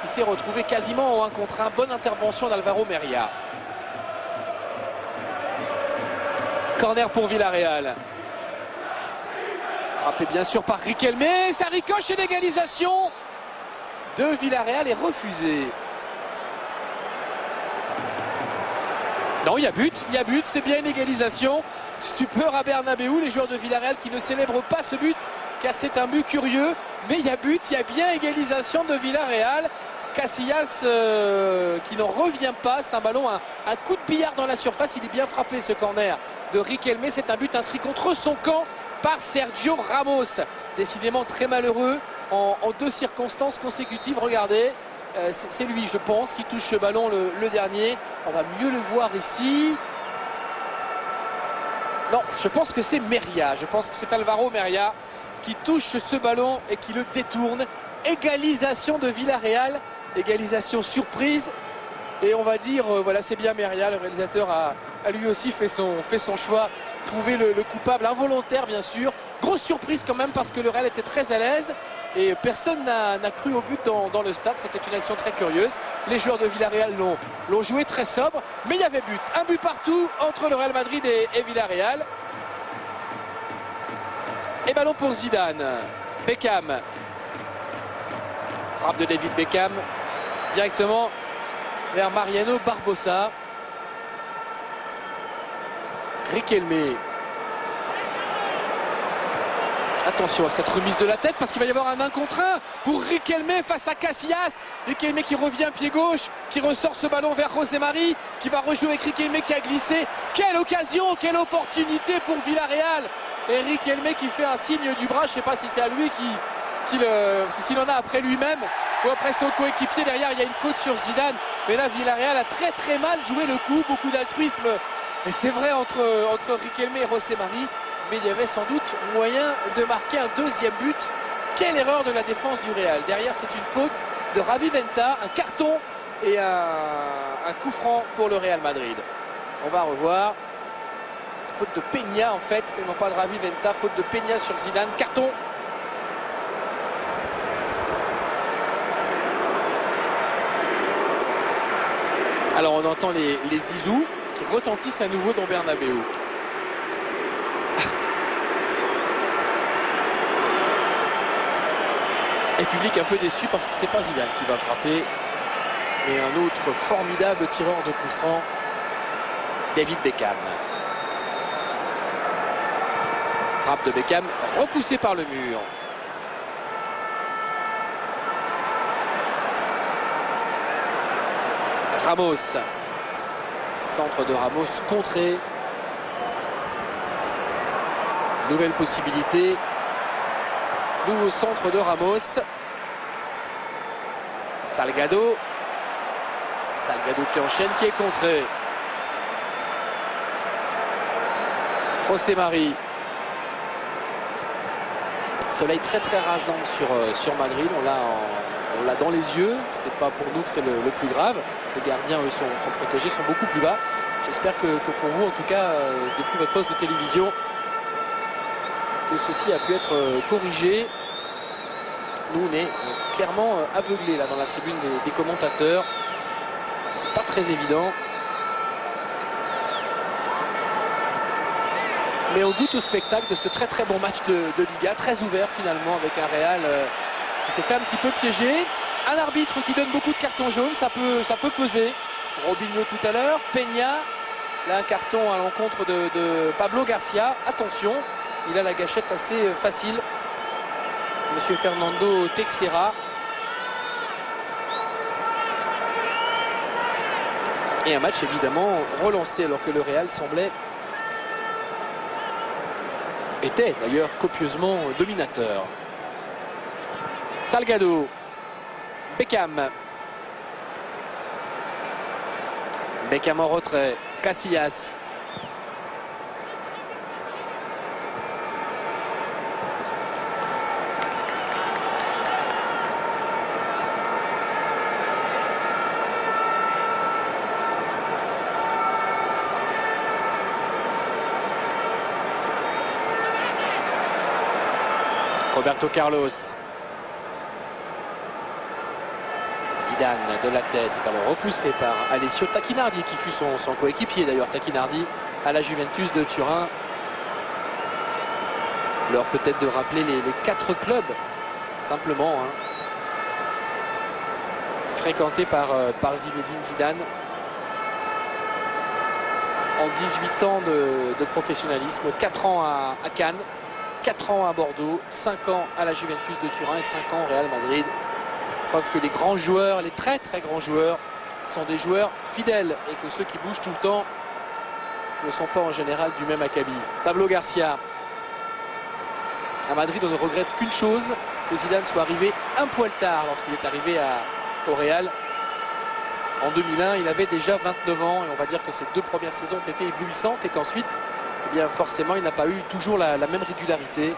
qui s'est retrouvé quasiment en 1 contre 1. Bonne intervention d'Alvaro Meria. Corner pour Villarreal. Frappé bien sûr par Riquelme. Ça ricoche et l'égalisation de Villarreal est refusée. Non, il y a but, c'est bien une égalisation. Stupeur à Bernabéu, les joueurs de Villarreal qui ne célèbrent pas ce but car c'est un but curieux. Mais il y a but, il y a bien égalisation de Villarreal. Casillas qui n'en revient pas, c'est un ballon, un coup de billard dans la surface. Il est bien frappé ce corner de Riquelme. C'est un but inscrit contre son camp par Sergio Ramos. Décidément très malheureux en 2 circonstances consécutives. Regardez. C'est lui, je pense, qui touche ce ballon le dernier. On va mieux le voir ici. Non, je pense que c'est Meria. Je pense que c'est Alvaro Meria qui touche ce ballon et qui le détourne. Égalisation de Villarreal. Égalisation surprise. Et on va dire, voilà, c'est bien Meria. Le réalisateur a lui aussi fait son choix. Trouver le coupable involontaire, bien sûr. Grosse surprise quand même parce que le Real était très à l'aise. Et personne n'a cru au but dans le stade. C'était une action très curieuse. Les joueurs de Villarreal l'ont joué très sobre. Mais il y avait but. Un but partout entre le Real Madrid et Villarreal. Et ballon pour Zidane. Beckham. Frappe de David Beckham. Directement vers Mariano Barbosa. Riquelme. Attention à cette remise de la tête parce qu'il va y avoir un 1 contre 1 pour Riquelme face à Casillas. Riquelme qui revient pied gauche, qui ressort ce ballon vers José Mari, qui va rejouer avec Riquelme qui a glissé. Quelle occasion, quelle opportunité pour Villarreal. Et Riquelme qui fait un signe du bras, je ne sais pas si c'est à lui s'il en a après lui-même ou après son coéquipier. Derrière, il y a une faute sur Zidane. Mais là, Villarreal a très très mal joué le coup, beaucoup d'altruisme. Et c'est vrai entre Riquelme et José Mari. Mais il y avait sans doute moyen de marquer un 2e but. Quelle erreur de la défense du Real. Derrière, c'est une faute de Ravi Venta, un carton et un coup franc pour le Real Madrid. On va revoir. Faute de Peña en fait, et non pas de Ravi Venta. Faute de Peña sur Zidane. Carton. Alors on entend les zizous qui retentissent à nouveau dans Bernabéu. Et public un peu déçu parce que c'est pas Zidane qui va frapper, mais un autre formidable tireur de coup franc, David Beckham. Frappe de Beckham, repoussé par le mur. Ramos. Centre de Ramos contré. Nouvelle possibilité. Nouveau centre de Ramos. Salgado. Salgado qui enchaîne, qui est contré. José Mari. Soleil très très rasant sur Madrid. On l'a dans les yeux. C'est pas pour nous que c'est le plus grave. Les gardiens, eux, sont protégés, sont beaucoup plus bas. J'espère que pour vous, en tout cas, depuis votre poste de télévision, que ceci a pu être corrigé. Nous, on est clairement aveuglés là dans la tribune des commentateurs. C'est pas très évident. Mais on goûte au spectacle de ce très très bon match de Liga, très ouvert finalement, avec un Real qui s'est fait un petit peu piéger. Un arbitre qui donne beaucoup de cartons jaunes, ça peut peser. Robinho tout à l'heure, Peña, là un carton à l'encontre de Pablo Garcia. Attention, il a la gâchette assez facile. Monsieur Fernando Teixeira. Et un match évidemment relancé alors que le Real était d'ailleurs copieusement dominateur. Salgado. Beckham. Beckham en retrait. Casillas. Roberto Carlos. Zidane de la tête, ballon repoussé par Alessio Tacchinardi qui fut son coéquipier d'ailleurs. Tacchinardi à la Juventus de Turin. L'heure peut-être de rappeler les 4 clubs simplement fréquentés par Zinedine Zidane en 18 ans de professionnalisme. 4 ans à Cannes, 4 ans à Bordeaux, 5 ans à la Juventus de Turin et 5 ans au Real Madrid. Preuve que les grands joueurs, les très très grands joueurs, sont des joueurs fidèles et que ceux qui bougent tout le temps ne sont pas en général du même acabit. Pablo Garcia. À Madrid, on ne regrette qu'une chose, que Zidane soit arrivé un poil tard lorsqu'il est arrivé au Real. En 2001, il avait déjà 29 ans et on va dire que ses 2 premières saisons ont été éblouissantes et qu'ensuite, eh bien forcément, il n'a pas eu toujours la même régularité.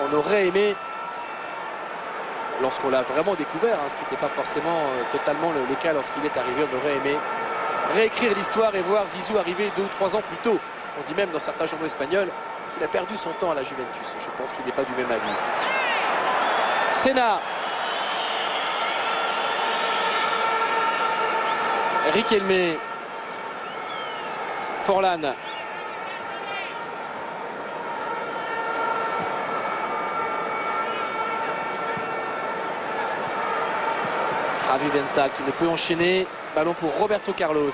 On aurait aimé, lorsqu'on l'a vraiment découvert, ce qui n'était pas forcément totalement le cas lorsqu'il est arrivé, on aurait aimé réécrire l'histoire et voir Zizou arriver 2 ou 3 ans plus tôt. On dit même dans certains journaux espagnols qu'il a perdu son temps à la Juventus. Je pense qu'il n'est pas du même avis. Senna. Riquelme. Forlan. Ravi Vental qui ne peut enchaîner. Ballon pour Roberto Carlos.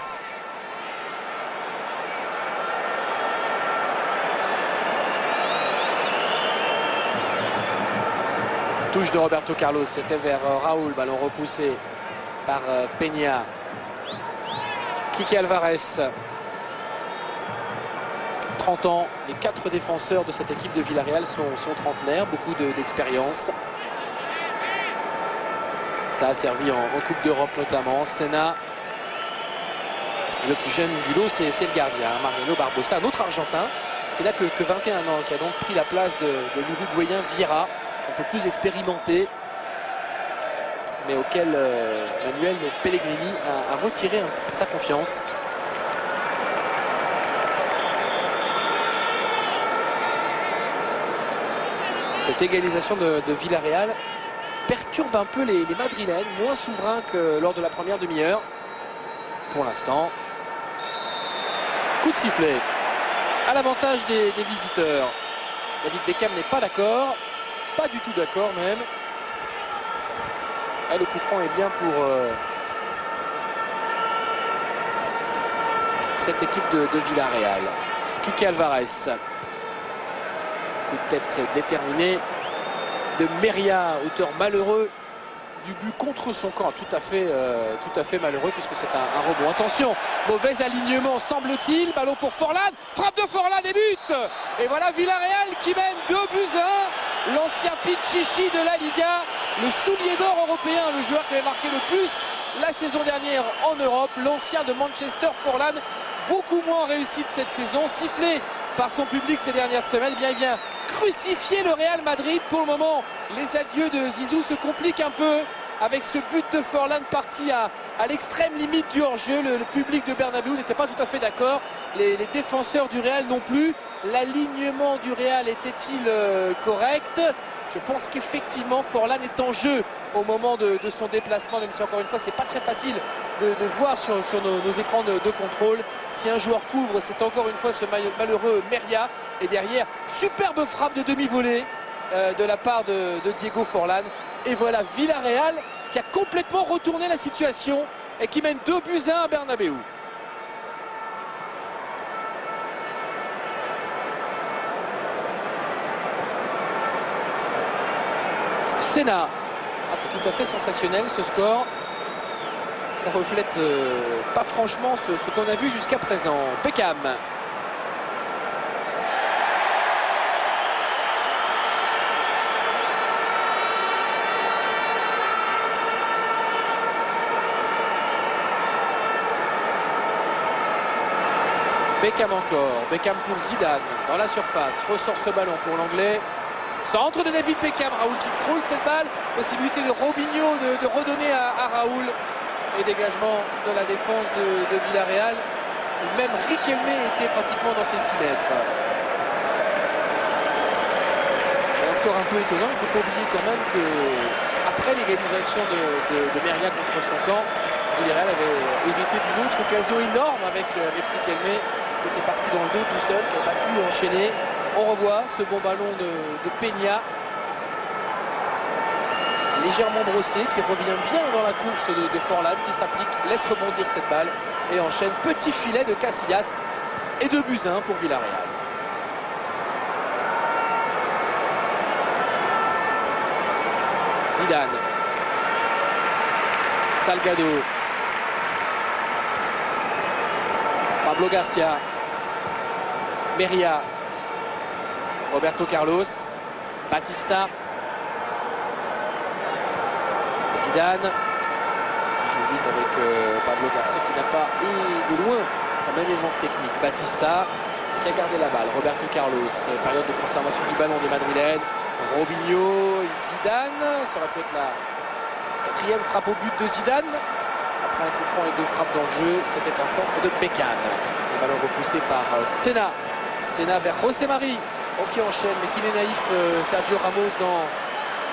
Touche de Roberto Carlos, c'était vers Raúl. Ballon repoussé par Peña. Kiki Alvarez. 30 ans, les 4 défenseurs de cette équipe de Villarreal sont trentenaires, beaucoup d'expérience. Ça a servi en Coupe d'Europe notamment. Senna. Et le plus jeune du lot, c'est le gardien, Mariano Barbosa, un autre Argentin qui n'a que 21 ans, qui a donc pris la place de l'Uruguayen Vieira, un peu plus expérimenté, mais auquel Manuel Pellegrini a retiré sa confiance. Cette égalisation de Villarreal perturbe un peu les Madrilènes, moins souverains que lors de la première demi-heure. Pour l'instant, coup de sifflet à l'avantage des visiteurs. David Beckham n'est pas d'accord, pas du tout d'accord même. Et le coup franc est bien pour cette équipe de Villarreal. Kiki Alvarez. Coup de tête déterminé de Meria, auteur malheureux du but contre son camp, tout à fait malheureux puisque c'est un rebond. Attention, mauvais alignement semble-t-il, ballon pour Forlan, frappe de Forlan et but. Et voilà Villarreal qui mène 2 buts à 1. L'ancien Pichichi de la Liga, le soulier d'or européen, le joueur qui avait marqué le plus la saison dernière en Europe, l'ancien de Manchester Forlan, beaucoup moins réussi de cette saison, sifflé par son public ces dernières semaines. Eh bien, il vient crucifier le Real Madrid. Pour le moment, les adieux de Zizou se compliquent un peu avec ce but de Forlan parti à l'extrême limite du hors-jeu. Le public de Bernabéu n'était pas tout à fait d'accord, les défenseurs du Real non plus. L'alignement du Real était-il correct? Je pense qu'effectivement Forlan est en jeu au moment de son déplacement, même si encore une fois c'est pas très facile de voir sur nos écrans de contrôle. Si un joueur couvre, c'est encore une fois ce malheureux Meria. Et derrière, superbe frappe de demi-volée de la part de Diego Forlan. Et voilà Villarreal qui a complètement retourné la situation et qui mène 2 buts à 1 à Bernabéu. Senna. C'est tout à fait sensationnel ce score. Ça reflète pas franchement ce qu'on a vu jusqu'à présent. Beckham. Beckham encore. Beckham pour Zidane dans la surface. Ressort ce ballon pour l'anglais. Centre de David Beckham. Raoul qui frôle cette balle. Possibilité de Robinho de redonner à Raoul. Et dégagement de la défense de Villarreal. Même Riquelme était pratiquement dans ses 6 mètres. C'est un score un peu étonnant. Il ne faut pas oublier quand même qu'après l'égalisation de Meria contre son camp, Villarreal avait hérité d'une autre occasion énorme avec Riquelme qui était parti dans le dos tout seul, qui n'a pas pu enchaîner. On revoit ce bon ballon de Peña, légèrement brossé, qui revient bien dans la course de Forlan, qui s'applique, laisse rebondir cette balle et enchaîne. Petit filet de Casillas et 2-1 pour Villarreal. Zidane, Salgado, Pablo Garcia, Meria, Roberto Carlos, Batista, Zidane, qui joue vite avec Pablo Garcia, qui n'a pas, et de loin, la même aisance technique. Batista, qui a gardé la balle. Roberto Carlos, période de conservation du ballon des Madrilènes. Robinho, Zidane, ça aurait pu être la 4e frappe au but de Zidane. Après un coup franc et 2 frappes dans le jeu, c'était un centre de Beckham. Le ballon repoussé par Senna. Senna vers José Mari, qui enchaîne, mais qu'il est naïf, Sergio Ramos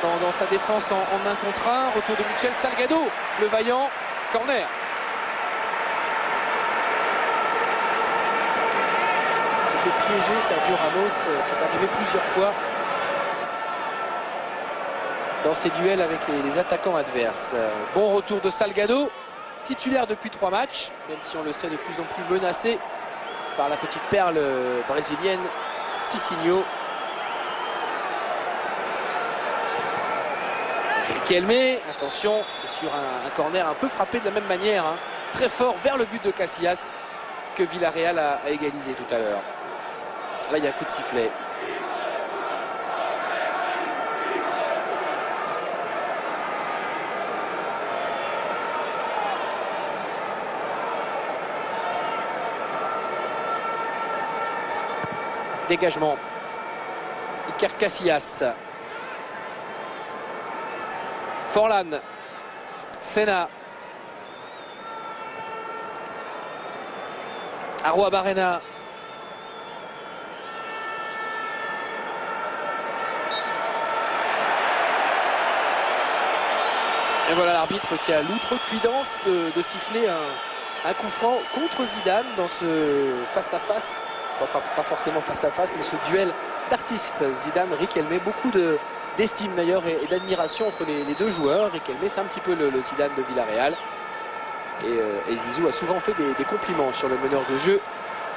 dans sa défense en 1 contre 1. Retour de Michel Salgado, le vaillant, corner. Il se fait piéger, Sergio Ramos, c'est arrivé plusieurs fois dans ses duels avec les attaquants adverses. Bon retour de Salgado, titulaire depuis 3 matchs, même si on le sait de plus en plus menacé par la petite perle brésilienne Cicinho. Riquelme, attention, c'est sur un corner un peu frappé de la même manière, hein, très fort vers le but de Casillas que Villarreal a égalisé tout à l'heure. Là, il y a un coup de sifflet. Dégagement. Iker Casillas. Forlan. Senna. Arruabarrena. Et voilà l'arbitre qui a l'outrecuidance de siffler un coup franc contre Zidane dans ce face-à-face. Pas forcément face-à-face, mais ce duel d'artistes. Zidane-Riquelme, beaucoup d'estime d'ailleurs et d'admiration entre les deux joueurs. Riquelme, c'est un petit peu le Zidane de Villarreal. Et Zizou a souvent fait des compliments sur le meneur de jeu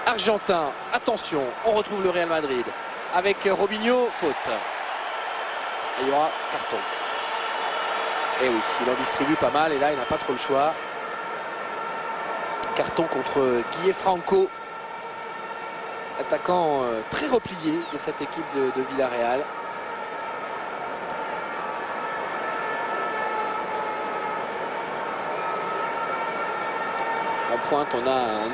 argentin. Attention, on retrouve le Real Madrid avec Robinho, faute. Et il y aura carton. Et oui, il en distribue pas mal et là il n'a pas trop le choix. Carton contre Guille Franco, attaquant très replié de cette équipe de Villarreal. En pointe, on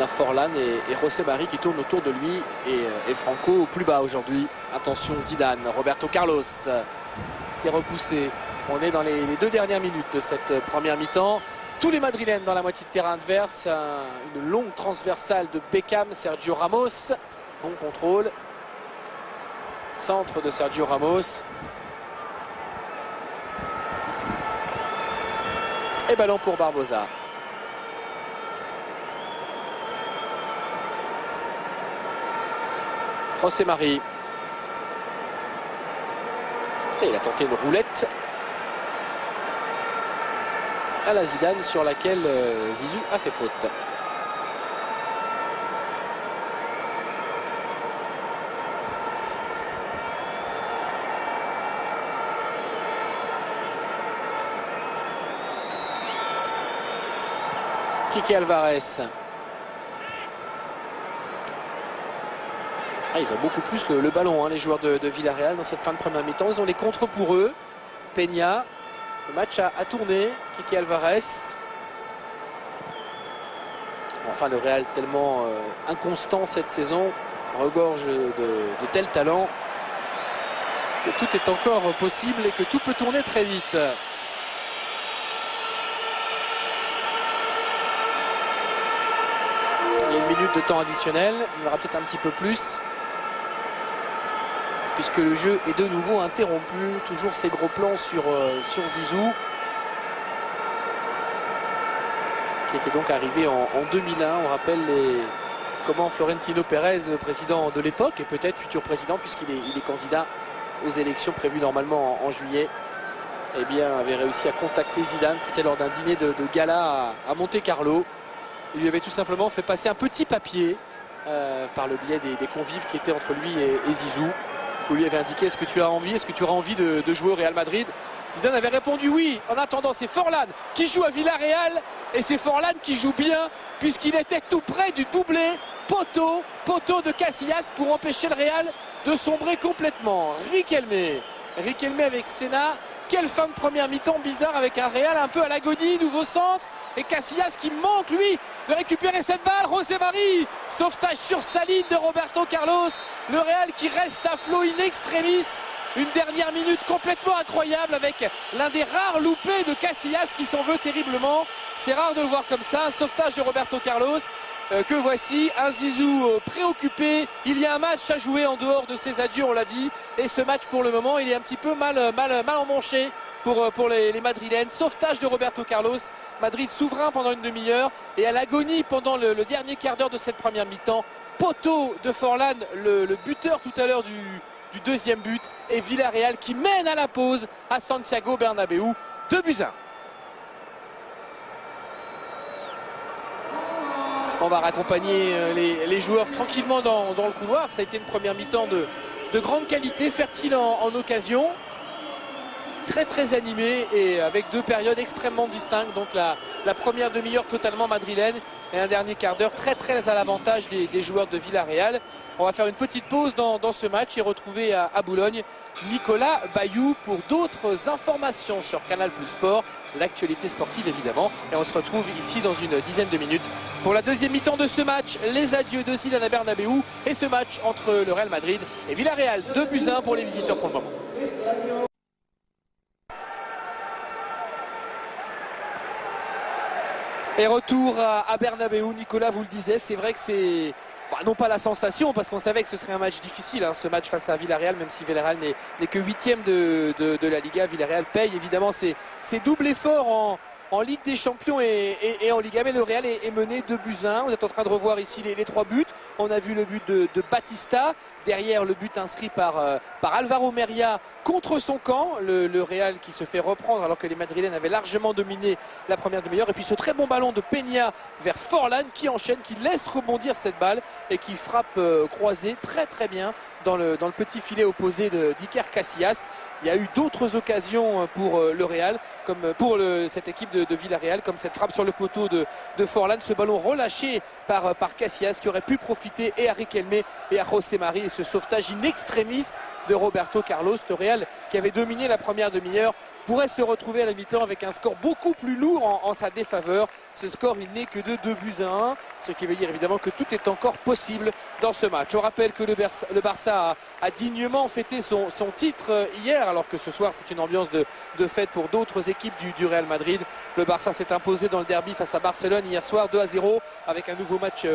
a Forlan et José Mari qui tournent autour de lui et Franco au plus bas aujourd'hui. Attention Zidane, Roberto Carlos s'est repoussé. On est dans les 2 dernières minutes de cette première mi-temps. Tous les Madrilènes dans la moitié de terrain adverse. Une longue transversale de Beckham, Sergio Ramos. Bon contrôle. Centre de Sergio Ramos. Et ballon pour Barbosa. José Mari. Il a tenté une roulette à la Zidane sur laquelle Zizou a fait faute. Kiki Alvarez. Ils ont beaucoup plus le ballon, hein, les joueurs de Villarreal dans cette fin de première mi-temps. Ils ont les contres pour eux. Peña. Le match a tourné. Kiki Alvarez. Enfin, le Real tellement inconstant cette saison, regorge de tels talents que tout est encore possible et que tout peut tourner très vite. Il y a 1 minute de temps additionnel, il y aura peut-être un petit peu plus, puisque le jeu est de nouveau interrompu. Toujours ces gros plans sur Zizou, qui était donc arrivé en 2001. On rappelle comment Florentino Pérez, président de l'époque, et peut-être futur président, puisqu'il est candidat aux élections prévues normalement en juillet, eh bien, avait réussi à contacter Zidane. C'était lors d'un dîner de gala à Monte-Carlo. Il lui avait tout simplement fait passer un petit papier par le biais des convives qui étaient entre lui et Zizou, où lui avait indiqué: est-ce que tu as envie, est-ce que tu auras envie de jouer au Real Madrid? Zidane avait répondu oui. En attendant, c'est Forlán qui joue à Villarreal, et c'est Forlán qui joue bien, puisqu'il était tout près du doublé poteau de Casillas pour empêcher le Real de sombrer complètement. Riquelme avec Senna. Quelle fin de première mi-temps bizarre, avec un Real un peu à l'agonie. Nouveau centre et Casillas qui manque lui de récupérer cette balle. José Marie, sauvetage sur sa ligne de Roberto Carlos. Le Real qui reste à flot in extremis. Une dernière minute complètement incroyable avec l'un des rares loupés de Casillas qui s'en veut terriblement. C'est rare de le voir comme ça. Un sauvetage de Roberto Carlos. Que voici, un Zizou préoccupé. Il y a un match à jouer en dehors de ses adieux, on l'a dit. Et ce match, pour le moment, il est un petit peu mal emmanché pour les Madrilènes. Sauvetage de Roberto Carlos. Madrid souverain pendant une demi-heure. Et à l'agonie pendant le dernier quart d'heure de cette première mi-temps. Poteau de Forlán, le buteur tout à l'heure du deuxième but. Et Villarreal qui mène à la pause à Santiago Bernabéu. 2-1. On va raccompagner les joueurs tranquillement dans le couloir. Ça a été une première mi-temps de grande qualité, fertile en occasion, très animée, et avec deux périodes extrêmement distinctes. Donc la première demi-heure totalement madrilène et un dernier quart d'heure très à l'avantage des joueurs de Villarreal. On va faire une petite pause dans ce match et retrouver à Boulogne Nicolas Bayou pour d'autres informations sur Canal Plus Sport, l'actualité sportive évidemment. Et on se retrouve ici dans une dizaine de minutes pour la deuxième mi-temps de ce match. Les adieux de Zidane à Bernabéu et ce match entre le Real Madrid et Villarreal. 2-1 pour les visiteurs pour le moment. Et retour à Bernabéu. Nicolas vous le disait, c'est vrai que c'est non pas la sensation, parce qu'on savait que ce serait un match difficile, hein, ce match face à Villarreal, même si Villarreal n'est que 8e de la Liga. Villarreal paye évidemment ses doubles efforts en Ligue des Champions et en Liga, mais le Real est mené 2-1. Vous êtes en train de revoir ici les 3 buts. On a vu le but de Batista, derrière le but inscrit par Alvaro Meria contre son camp, le Real qui se fait reprendre alors que les Madrilènes avaient largement dominé la première demi-heure. Et puis ce très bon ballon de Peña vers Forlán qui enchaîne, qui laisse rebondir cette balle et qui frappe croisé très bien dans le petit filet opposé d'Iker Casillas. Il y a eu d'autres occasions pour le Real, comme pour cette équipe de Villarreal, comme cette frappe sur le poteau de Forlán, ce ballon relâché par Casillas qui aurait pu profiter et à Riquelme et à José Marie, et ce sauvetage in extremis de Roberto Carlos. Le Real qui avait dominé la première demi-heure pourrait se retrouver à la mi-temps avec un score beaucoup plus lourd en sa défaveur. Ce score, il n'est que de 2-1, ce qui veut dire évidemment que tout est encore possible dans ce match. On rappelle que le Barça a dignement fêté son titre hier, alors que ce soir c'est une ambiance de fête pour d'autres équipes du Real Madrid. Le Barça s'est imposé dans le derby face à Barcelone hier soir 2-0 avec un nouveau match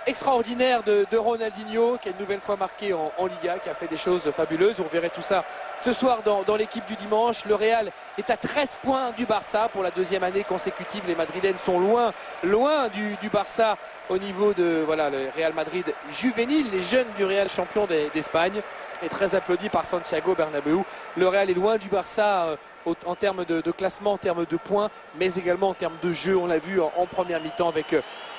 extraordinaire de Ronaldinho, qui a une nouvelle fois marqué en Liga, qui a fait des choses fabuleuses. On verrait tout ça ce soir dans l'équipe du dimanche. Le Real est à 13 points du Barça pour la deuxième année consécutive. Les Madrilènes sont loin du Barça au niveau de le Real Madrid juvénile, les jeunes du Real champion d'Espagne, et très applaudi par Santiago Bernabéu. Le Real est loin du Barça en termes de classement, en termes de points, mais également en termes de jeu. On l'a vu en première mi-temps avec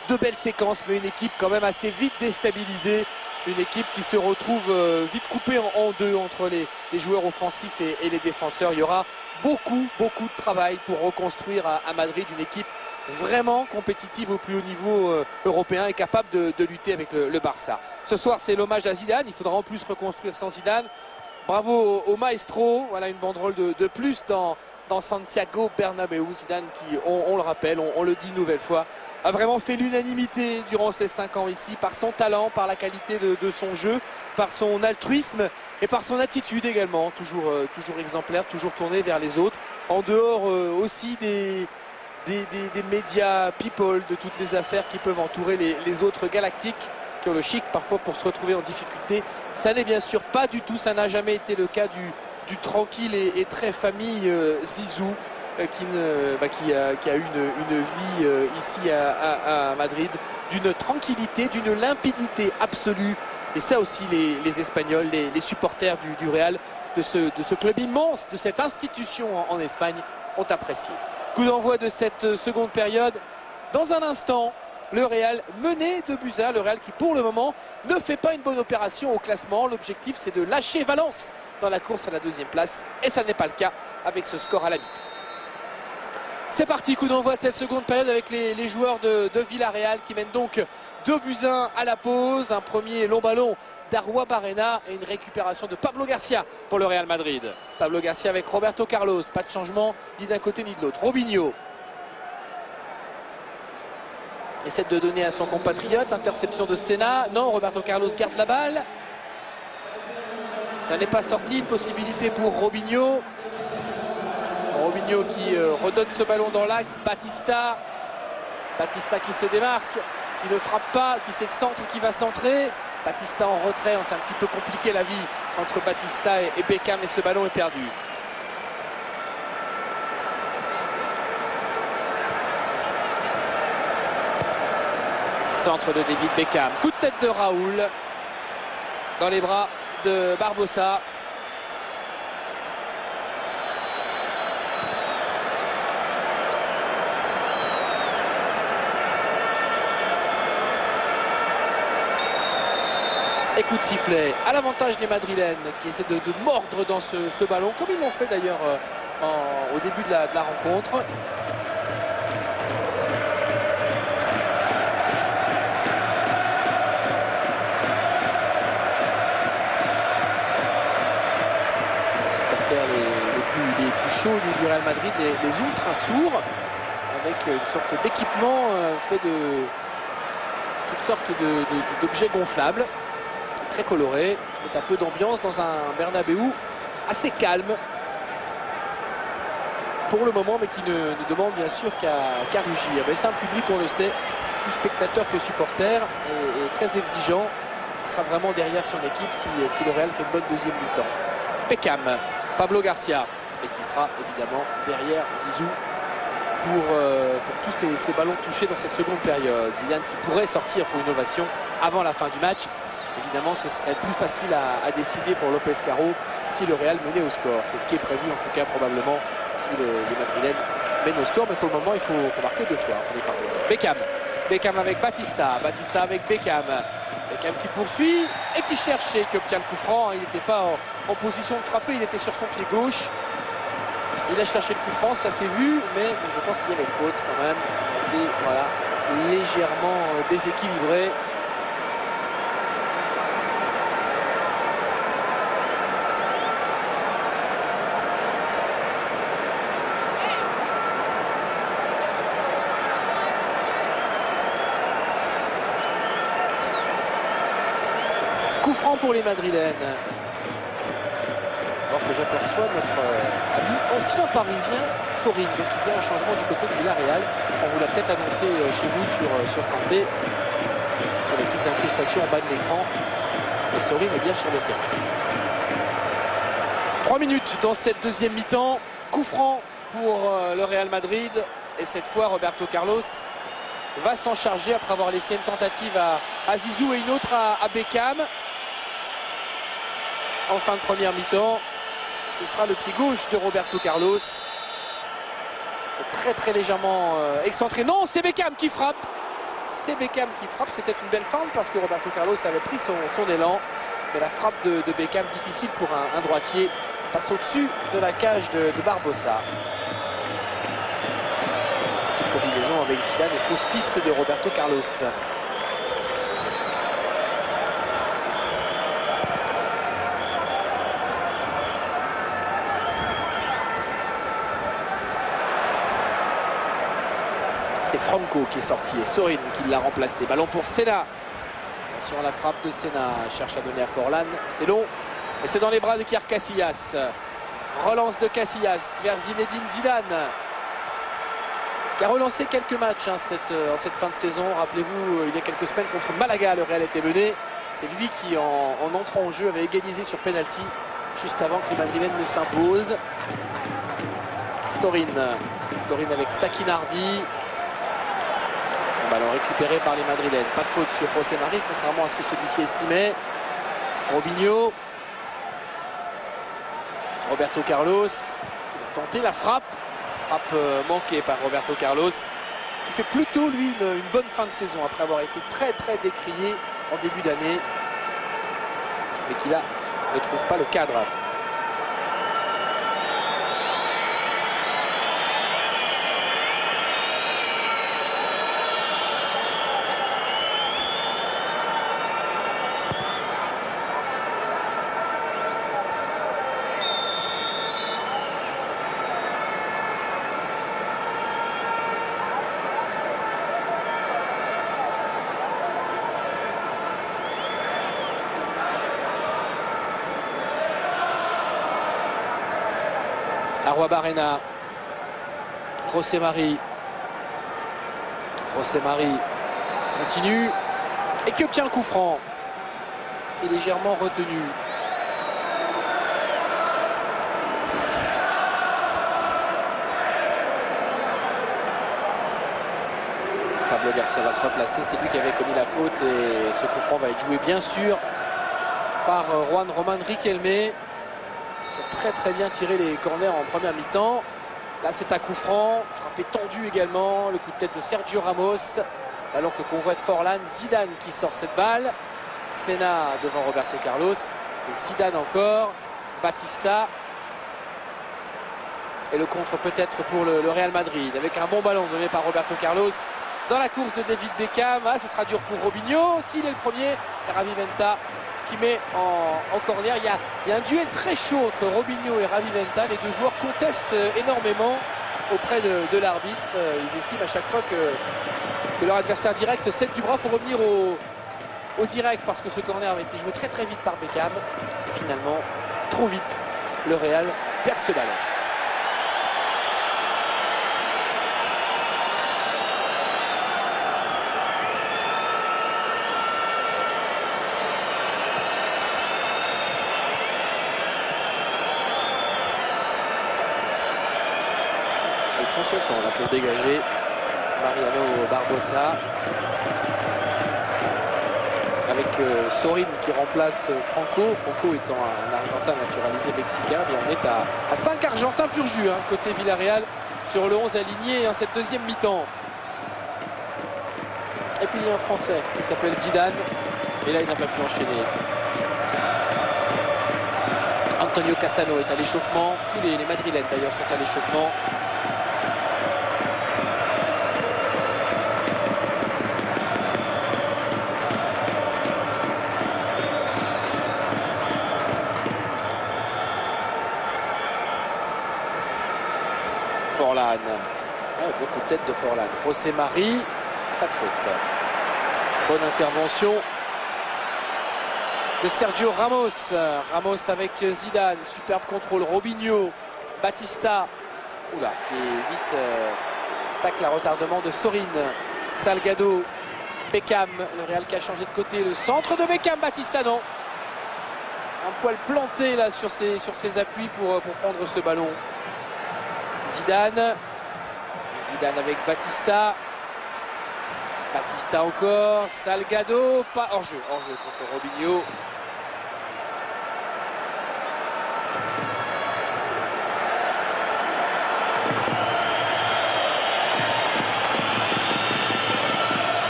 de belles séquences, mais une équipe quand même assez vite déstabilisée. Une équipe qui se retrouve vite coupée en deux entre les joueurs offensifs et les défenseurs. Il y aura beaucoup de travail pour reconstruire à Madrid une équipe vraiment compétitive au plus haut niveau européen et capable de lutter avec le Barça. Ce soir, c'est l'hommage à Zidane. Il faudra en plus reconstruire sans Zidane. Bravo au maestro. Voilà une banderole de plus dans dans Santiago Bernabéu. Zidane qui, on le rappelle, on le dit une nouvelle fois, a vraiment fait l'unanimité durant ces 5 ans ici, par son talent, par la qualité de son jeu, par son altruisme et par son attitude également, toujours exemplaire, toujours tourné vers les autres, en dehors aussi des médias people, de toutes les affaires qui peuvent entourer les autres galactiques qui ont le chic parfois pour se retrouver en difficulté. Ça n'est bien sûr pas du tout, ça n'a jamais été le cas du tranquille et très famille Zizou, qui a eu une vie ici à Madrid, d'une tranquillité, d'une limpidité absolue. Et ça aussi les Espagnols, les supporters du Real, de ce club immense, de cette institution en Espagne, ont apprécié. Coup d'envoi de cette seconde période. Dans un instant, le Real mené de buts à 1. Le Real qui pour le moment ne fait pas une bonne opération au classement. L'objectif c'est de lâcher Valence dans la course à la 2e place. Et ça n'est pas le cas avec ce score à la mi-temps. C'est parti, coup d'envoi de cette seconde période avec les joueurs de Villarreal qui mènent donc 2 buts à 1 à la pause. Un premier long ballon d'Arwa Barrena et une récupération de Pablo Garcia pour le Real Madrid. Pablo Garcia avec Roberto Carlos, pas de changement ni d'un côté ni de l'autre. Robinho essaie de donner à son compatriote, interception de Senna. Non, Roberto Carlos garde la balle. Ça n'est pas sorti, une possibilité pour Robinho. Robinho qui redonne ce ballon dans l'axe. Batista qui se démarque, qui ne frappe pas, qui s'excentre, qui va centrer. Batista en retrait, c'est un petit peu compliqué la vie entre Batista et Beckham et ce ballon est perdu. Centre de David Beckham, coup de tête de Raoul dans les bras de Barbosa. Et coup de sifflet à l'avantage des Madrilènes qui essaient de mordre dans ce ballon, comme ils l'ont fait d'ailleurs au début de la rencontre. Les plus chauds du Real Madrid, les ultra sourds, avec une sorte d'équipement fait de toutes sortes d'objets gonflables, très colorés, qui met un peu d'ambiance dans un Bernabéu assez calme pour le moment, mais qui ne demande bien sûr qu'à rugir. Mais c'est un public, on le sait, plus spectateur que supporter et très exigeant, qui sera vraiment derrière son équipe si le Real fait une bonne deuxième mi-temps. Beckham, Pablo Garcia, et qui sera évidemment derrière Zizou pour tous ces ballons touchés dans cette seconde période. Zidane qui pourrait sortir pour une ovation avant la fin du match. Évidemment, ce serait plus facile à décider pour Lopez Caro si le Real menait au score. C'est ce qui est prévu en tout cas probablement si les Madrilènes mènent au score. Mais pour le moment, il faut marquer 2 fois pour les parvenir. Beckham avec Batista avec Beckham. Beckham qui poursuit et qui cherche et qui obtient le coup franc. Il n'était pas en position de frapper, il était sur son pied gauche. Il a cherché le coup franc, ça s'est vu, mais je pense qu'il y avait faute quand même. Il a été voilà, légèrement déséquilibré. Coup franc pour les Madrilènes. Alors que j'aperçois notre ami ancien parisien Sorin. Donc il y a un changement du côté de Villarreal. On vous l'a peut-être annoncé chez vous sur Santé, sur les petites incrustations en bas de l'écran. Et Sorin est bien sur le terrain. 3 minutes dans cette deuxième mi-temps. Coup franc pour le Real Madrid. Et cette fois, Roberto Carlos va s'en charger après avoir laissé une tentative à Zizou et une autre à Beckham. En fin de première mi-temps, ce sera le pied gauche de Roberto Carlos. C'est très légèrement excentré. Non, c'est Beckham qui frappe. C'est Beckham qui frappe. C'était une belle feinte parce que Roberto Carlos avait pris son élan. Mais la frappe de Beckham, difficile pour un droitier, passe au-dessus de la cage de Barbosa. Petite combinaison avec Zidane et fausse piste de Roberto Carlos. C'est Franco qui est sorti et Sorin qui l'a remplacé. Ballon pour Senna. Attention à la frappe de Senna. Cherche à donner à Forlan. C'est long. Et c'est dans les bras de Kier Casillas. Relance de Casillas vers Zinedine Zidane. Qui a relancé quelques matchs en cette fin de saison. Rappelez-vous, il y a quelques semaines contre Malaga, le Real était mené. C'est lui qui, en entrant en jeu, avait égalisé sur penalty juste avant que les Madrilènes ne s'imposent. Sorin avec Taquinardi. Ballon récupéré par les Madrilènes. Pas de faute sur José Mari, contrairement à ce que celui-ci estimait. Robinho. Roberto Carlos qui va tenter la frappe. Frappe manquée par Roberto Carlos, qui fait plutôt, lui, une bonne fin de saison après avoir été très décrié en début d'année. Mais qui là ne trouve pas le cadre. Arruabarrena, José Mari continue et qui obtient un coup franc. C'est légèrement retenu. Pablo Garcia va se replacer, c'est lui qui avait commis la faute et ce coup franc va être joué bien sûr par Juan Román Riquelme. Très bien tiré les corners en première mi-temps. Là c'est un coup franc, frappé tendu également, le coup de tête de Sergio Ramos, alors que convoite Forlan. Zidane qui sort cette balle, Senna devant Roberto Carlos, Zidane encore, Batista, et le contre peut-être pour le Real Madrid, avec un bon ballon donné par Roberto Carlos dans la course de David Beckham. Ah, ce sera dur pour Robinho, s'il est le premier, et Ravi Venta qui met en corner. Il y a un duel très chaud entre Robinho et Ravi Venta. Les deux joueurs contestent énormément auprès de l'arbitre. Ils estiment à chaque fois que leur adversaire direct cède du bras. Il faut revenir au direct parce que ce corner avait été joué très vite par Beckham. Et finalement, trop vite, le Real perd ce ballon. Son temps là pour dégager Mariano Barbosa avec Sorin qui remplace Franco. Franco étant un Argentin naturalisé mexicain, mais on est à 5 Argentins pur jus côté Villarreal sur le 11 aligné en cette deuxième mi-temps. Et puis il y a un Français qui s'appelle Zidane, et là il n'a pas pu enchaîner. Antonio Cassano est à l'échauffement, tous les Madrilènes d'ailleurs sont à l'échauffement. Forlan, beaucoup de tête de Forlan. José Mari, pas de faute. Bonne intervention de Sergio Ramos. Ramos avec Zidane, superbe contrôle. Robinho, Batista, oula, qui est vite tacle à retardement de Sorin. Salgado, Beckham, le Real qui a changé de côté. Le centre de Beckham, Batista non. Un poil planté là sur ses appuis pour prendre ce ballon. Zidane avec Batista. Batista encore. Salgado, pas hors-jeu contre Robinho.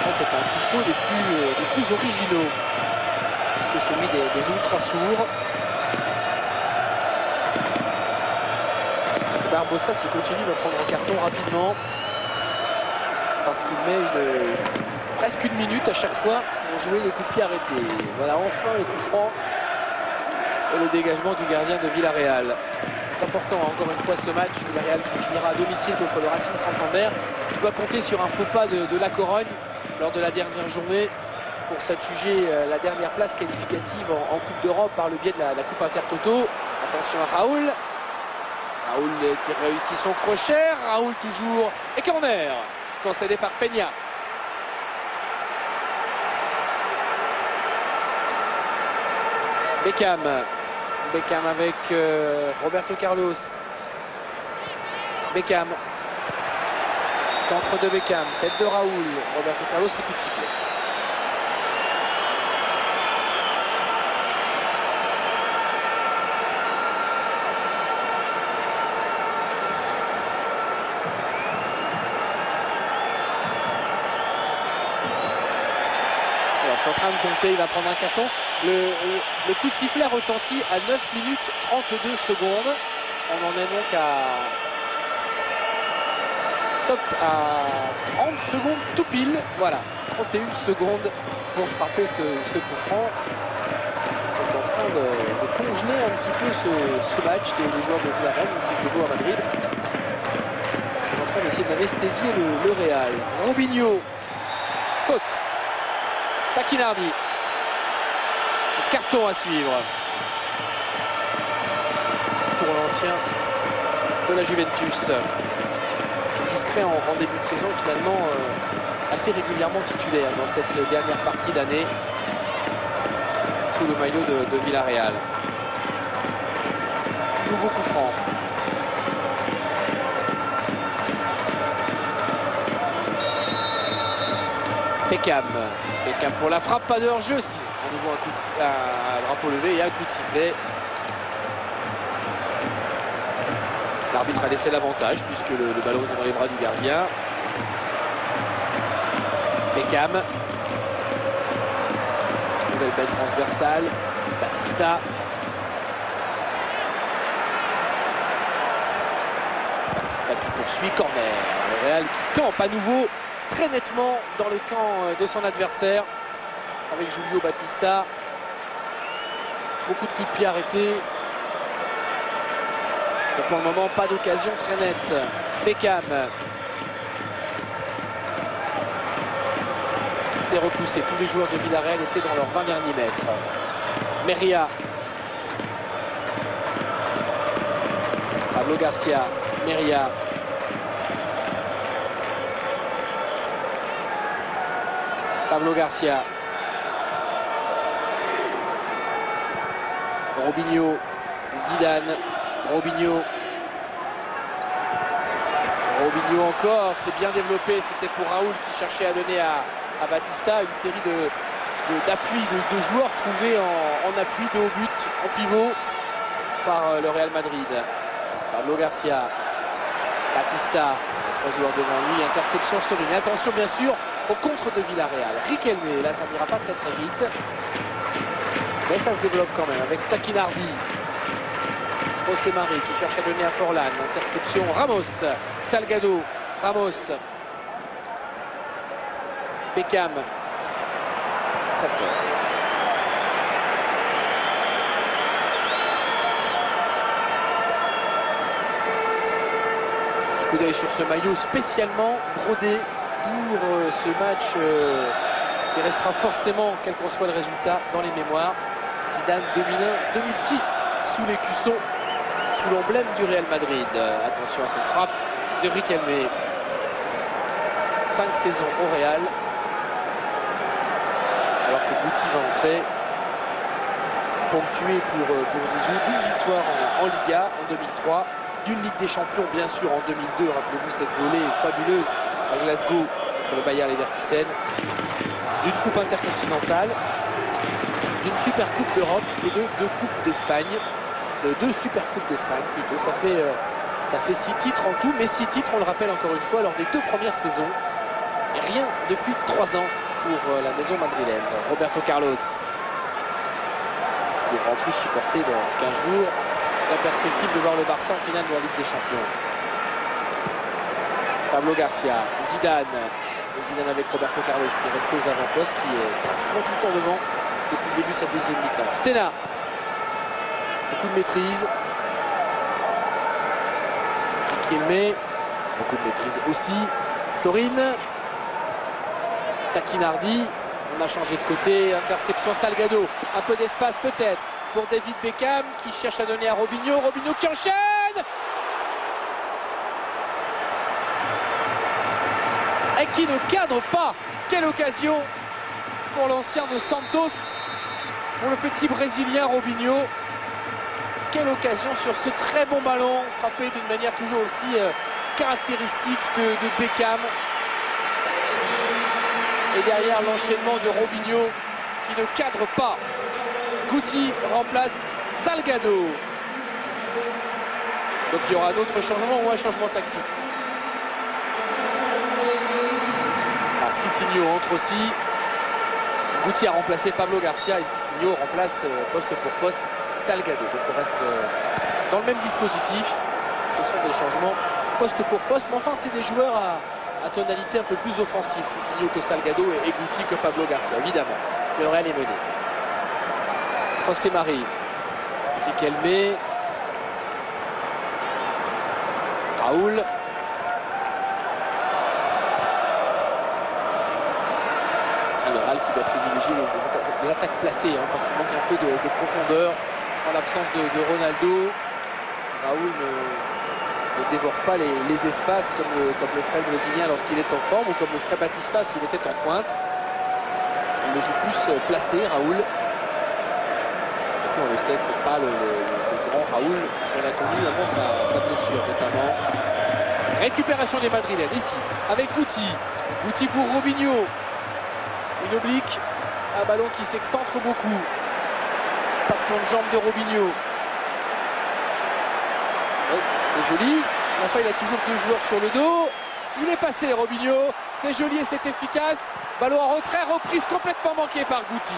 C'est un tifo des plus originaux que celui des ultra sourds. Barbosa, s'il continue, va prendre un carton rapidement parce qu'il met presque une minute à chaque fois pour jouer les coups de pied arrêtés. Voilà enfin le coup franc et le dégagement du gardien de Villarreal. C'est important, encore une fois, ce match. Villarreal qui finira à domicile contre le Racing Santander, qui doit compter sur un faux pas de la Corogne lors de la dernière journée pour s'adjuger la dernière place qualificative en Coupe d'Europe par le biais de la Coupe Intertoto. Attention à Raoul. Raoul qui réussit son crochet. Raoul toujours. Et corner concédé par Peña. Beckham. Beckham avec Roberto Carlos. Beckham. Centre de Beckham. Tête de Raoul. Roberto Carlos et coup de sifflet. Je suis en train de compter, il va prendre un carton. Le coup de sifflet retentit à 9 minutes 32 secondes. On en est donc à 30 secondes tout pile. Voilà, 31 secondes pour frapper ce coup franc. Ils sont en train de congeler un petit peu ce match des joueurs de Villarreal, même si c'est beau à Madrid. Ils sont en train d'essayer d'anesthésier le Real. Robinho, faute. Taquinardi. Carton à suivre pour l'ancien de la Juventus. Discret en début de saison, finalement assez régulièrement titulaire dans cette dernière partie d'année sous le maillot de Villarreal. Nouveau coup franc. Beckham. Beckham pour la frappe, pas de hors-jeu. Si. À nouveau un drapeau levé et un coup de sifflet. L'arbitre a laissé l'avantage puisque le ballon est dans les bras du gardien. Beckham. Nouvelle belle transversale. Batista. Batista qui poursuit. Corner. Le Real qui campe à nouveau très nettement dans le camp de son adversaire avec Julio Batista. Beaucoup de coups de pied arrêtés. Mais pour le moment, pas d'occasion très nette. Beckham. C'est repoussé. Tous les joueurs de Villarreal étaient dans leurs 20 derniers mètres. Meria. Pablo Garcia. Meria. Pablo Garcia. Robinho. Zidane. Robinho. Robinho encore. C'est bien développé. C'était pour Raoul qui cherchait à donner à Batista une série d'appuis de joueurs trouvés en appui de haut but, en pivot par le Real Madrid. Pablo Garcia. Batista. Trois joueurs devant lui. Interception Sorin. Attention bien sûr au contre de Villarreal. Riquelme, là ça n'ira pas très vite. Mais ça se développe quand même avec Taquinardi. José Mari qui cherche à donner à Forlan. Interception Ramos. Salgado. Ramos. Beckham. Ça sort. Petit coup d'œil sur ce maillot spécialement brodé pour ce match qui restera forcément, quel qu'en soit le résultat, dans les mémoires. Zidane 2001-2006 sous l'écusson, sous l'emblème du Real Madrid. Attention à cette frappe de Riquelme. 5 saisons au Real. Alors que Guti va entrer. Ponctué pour Zizou d'une victoire en Liga en 2003. D'une Ligue des Champions bien sûr en 2002. Rappelez-vous cette volée fabuleuse à Glasgow contre le Bayer Leverkusen, d'une coupe intercontinentale, d'une super coupe d'Europe et de deux coupes d'Espagne, de deux super coupes d'Espagne plutôt. Ça fait 6 titres en tout, mais 6 titres, on le rappelle encore une fois, lors des 2 premières saisons. Et rien depuis 3 ans pour la maison madrilène. Roberto Carlos, qui devra en plus supporter dans 15 jours la perspective de voir le Barça en finale de la Ligue des Champions. Pablo Garcia, Zidane. Zidane avec Roberto Carlos qui est resté aux avant-postes, qui est pratiquement tout le temps devant depuis le début de sa deuxième mi-temps. Senna. Beaucoup de maîtrise. Riquelme, beaucoup de maîtrise aussi. Sorin, Taquinardi, on a changé de côté, interception Salgado, un peu d'espace peut-être pour David Beckham qui cherche à donner à Robinho, Robinho qui enchaîne et qui ne cadre pas. Quelle occasion pour l'ancien de Santos, pour le petit Brésilien Robinho. Quelle occasion sur ce très bon ballon, frappé d'une manière toujours aussi caractéristique de Beckham. Et derrière l'enchaînement de Robinho qui ne cadre pas. Guti remplace Salgado. Donc il y aura un autre changement ou un changement tactique. Cicinho entre aussi. Guti a remplacé Pablo Garcia et Cicinho remplace poste pour poste Salgado. Donc on reste dans le même dispositif. Ce sont des changements poste pour poste, mais enfin c'est des joueurs à tonalité un peu plus offensive. Cicinho que Salgado et Guti que Pablo Garcia, évidemment. Le Real est mené. José Mari, Riquelme, Raoul. Le Real qui doit privilégier les attaques placées, hein, parce qu'il manque un peu de profondeur en l'absence de Ronaldo. Raoul ne dévore pas les espaces comme le ferait le Brésilien lorsqu'il est en forme, ou comme le ferait Batista s'il était en pointe. Il le joue plus placé, Raoul. Et puis on le sait, c'est pas le grand Raoul qu'on a connu avant sa blessure notamment. Récupération des Madrilènes ici avec Guti. Guti pour Robinho. Une oblique, un ballon qui s'excentre beaucoup. Passement de jambe de Robinho. Oui, c'est joli. Enfin, il a toujours deux joueurs sur le dos. Il est passé, Robinho. C'est joli et c'est efficace. Ballon en retrait, reprise complètement manquée par Guti.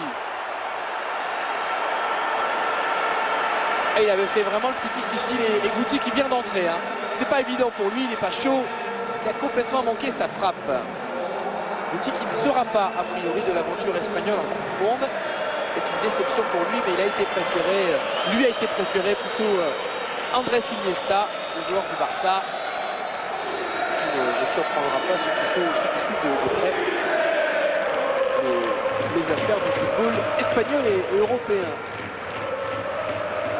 Et il avait fait vraiment le plus difficile. Et Guti qui vient d'entrer. Hein. C'est pas évident pour lui, il n'est pas chaud. Il a complètement manqué sa frappe. Guti qui ne sera pas, a priori, de l'aventure espagnole en Coupe du Monde. C'est une déception pour lui, mais il a été préféré, lui a été préféré plutôt Andrés Iniesta, le joueur du Barça, qui ne surprendra pas ceux qui suivent de près les affaires du football espagnol et européen.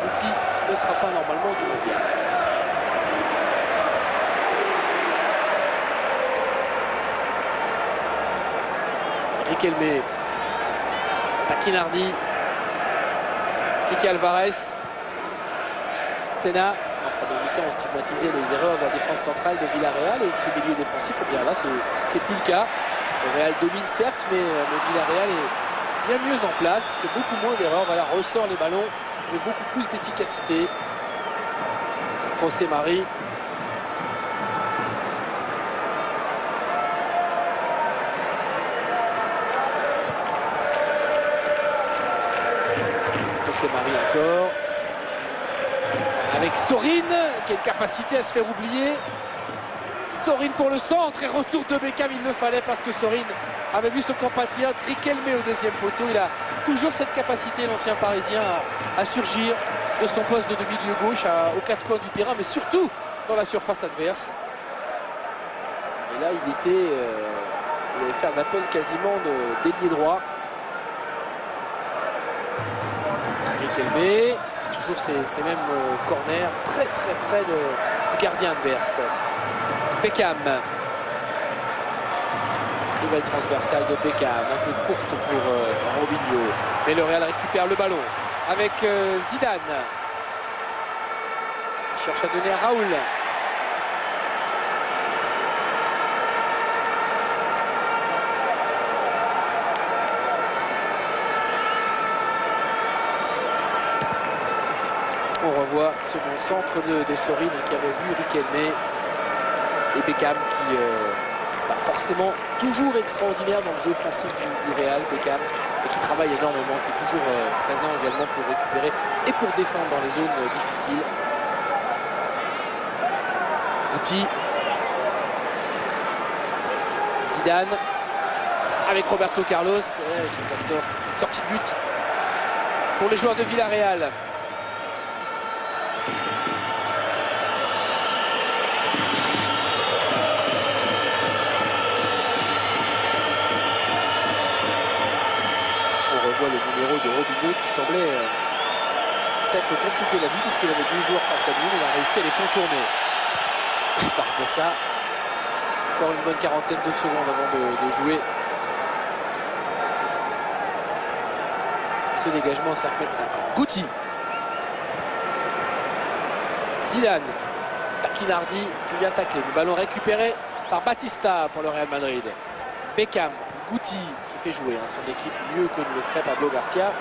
Guti ne sera pas normalement du mondial. Riquelme, Taquinardi, Kiki Alvarez, Senna. En première mi-temps, on stigmatisait les erreurs de la défense centrale de Villarreal et de ses milieux défensifs. Et bien là, c'est plus le cas. Le Real domine certes, mais Villarreal est bien mieux en place, fait beaucoup moins d'erreurs. Voilà, ressort les ballons avec beaucoup plus d'efficacité. José Mari. José Mari encore. Avec Sorin, qui a une capacité à se faire oublier. Sorin pour le centre et retour de Beckham, il le fallait parce que Sorin avait vu son compatriote Riquelme au deuxième poteau. Il a toujours cette capacité, l'ancien parisien, à surgir de son poste de milieu gauche aux quatre coins du terrain, mais surtout dans la surface adverse. Et là, il allait faire un appel quasiment d'ailier droit. Riquelme, toujours ces mêmes corners, très très près du gardien adverse. Beckham. Nouvelle transversale de Beckham, un peu courte pour Robinho. Mais le Real récupère le ballon avec Zidane. Il cherche à donner à Raoul. On revoit ce bon centre de Sorin qui avait vu Riquelme et Beckham qui pas forcément toujours extraordinaire dans le jeu offensif du Real, Beckham, et qui travaille énormément, qui est toujours présent également pour récupérer et pour défendre dans les zones difficiles. Guti, Zidane avec Roberto Carlos. Si ça sort, c'est une sortie de but pour les joueurs de Villarreal. numéro de Robinho qui semblait s'être compliqué la vie puisqu'il avait 2 joueurs face à lui, mais il a réussi à les contourner. Barbosa, encore une bonne quarantaine de secondes avant de jouer. Ce dégagement à 5,50 m. Guti. Zidane. Taquinardi qui vient tacler. Le ballon récupéré par Batista pour le Real Madrid. Beckham. Guti qui fait jouer son équipe mieux que ne le ferait Pablo Garcia.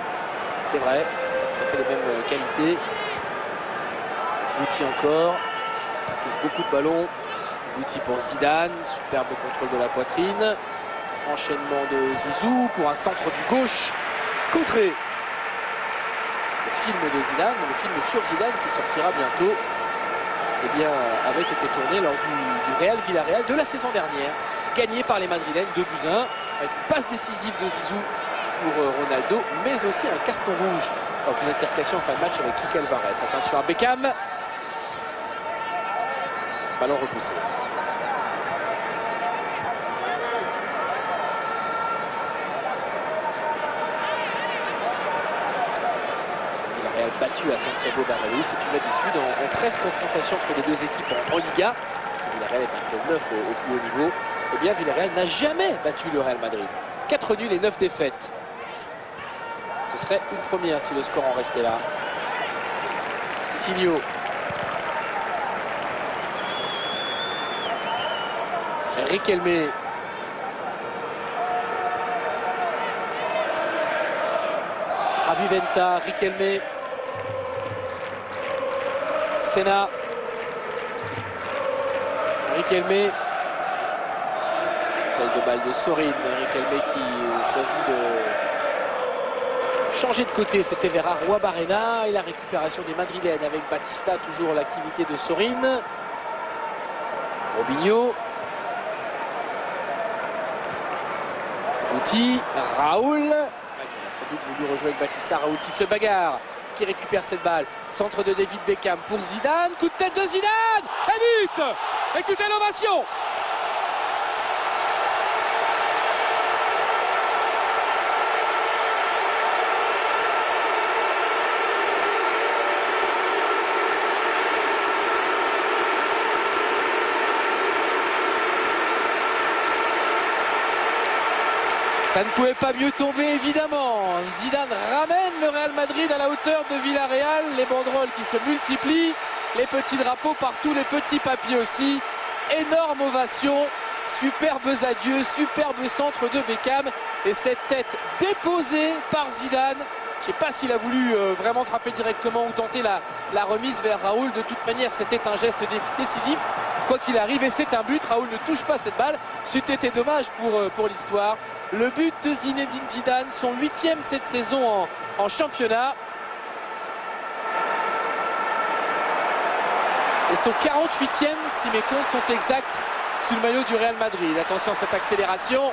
C'est vrai, c'est pas tout à fait les mêmes qualités. Guti encore. Il touche beaucoup de ballons. Guti pour Zidane. Superbe contrôle de la poitrine. Enchaînement de Zizou pour un centre du gauche. Contré. Le film de Zidane, le film sur Zidane qui sortira bientôt, eh bien, avait été tourné lors du Real Villarreal de la saison dernière, gagné par les Madrilènes 2-1, avec une passe décisive de Zizou pour Ronaldo, mais aussi un carton rouge lors d'une altercation en fin de match avec Kike Alvarez. Attention à Beckham. Ballon repoussé. Battu à Santiago Bernabéu, c'est une habitude en 13 confrontations entre les deux équipes en Liga. Villarreal est un club neuf au plus haut niveau. Eh bien, Villarreal n'a jamais battu le Real Madrid. 4 nuls et 9 défaites. Ce serait une première si le score en restait là. Sicilio. Riquelme. Raviventa, Riquelme. Senna. Riquelme. Appel de balle de Sorin. Riquelme qui choisit de changer de côté. C'était vers Arrua Barrena. Et la récupération des Madrilènes avec Batista. Toujours l'activité de Sorin. Robinho. Guti. Raoul. Qui a sans doute voulu rejouer avec Batista. Raoul qui se bagarre. Qui récupère cette balle. Centre de David Beckham pour Zidane. Coup de tête de Zidane. Et but. Écoutez l'ovation. Ça ne pouvait pas mieux tomber, évidemment. Zidane ramène le Real Madrid à la hauteur de Villarreal. Les banderoles qui se multiplient, les petits drapeaux partout, les petits papiers aussi. Énorme ovation, superbes adieux, superbe centre de Beckham. Et cette tête déposée par Zidane. Je ne sais pas s'il a voulu vraiment frapper directement ou tenter la remise vers Raoul. De toute manière, c'était un geste décisif. Quoi qu'il arrive, et c'est un but. Raoul ne touche pas cette balle. C'était dommage pour l'histoire. Le but de Zinedine Zidane, son 8e cette saison en championnat. Et son 48e, si mes comptes sont exacts, sous le maillot du Real Madrid. Attention à cette accélération,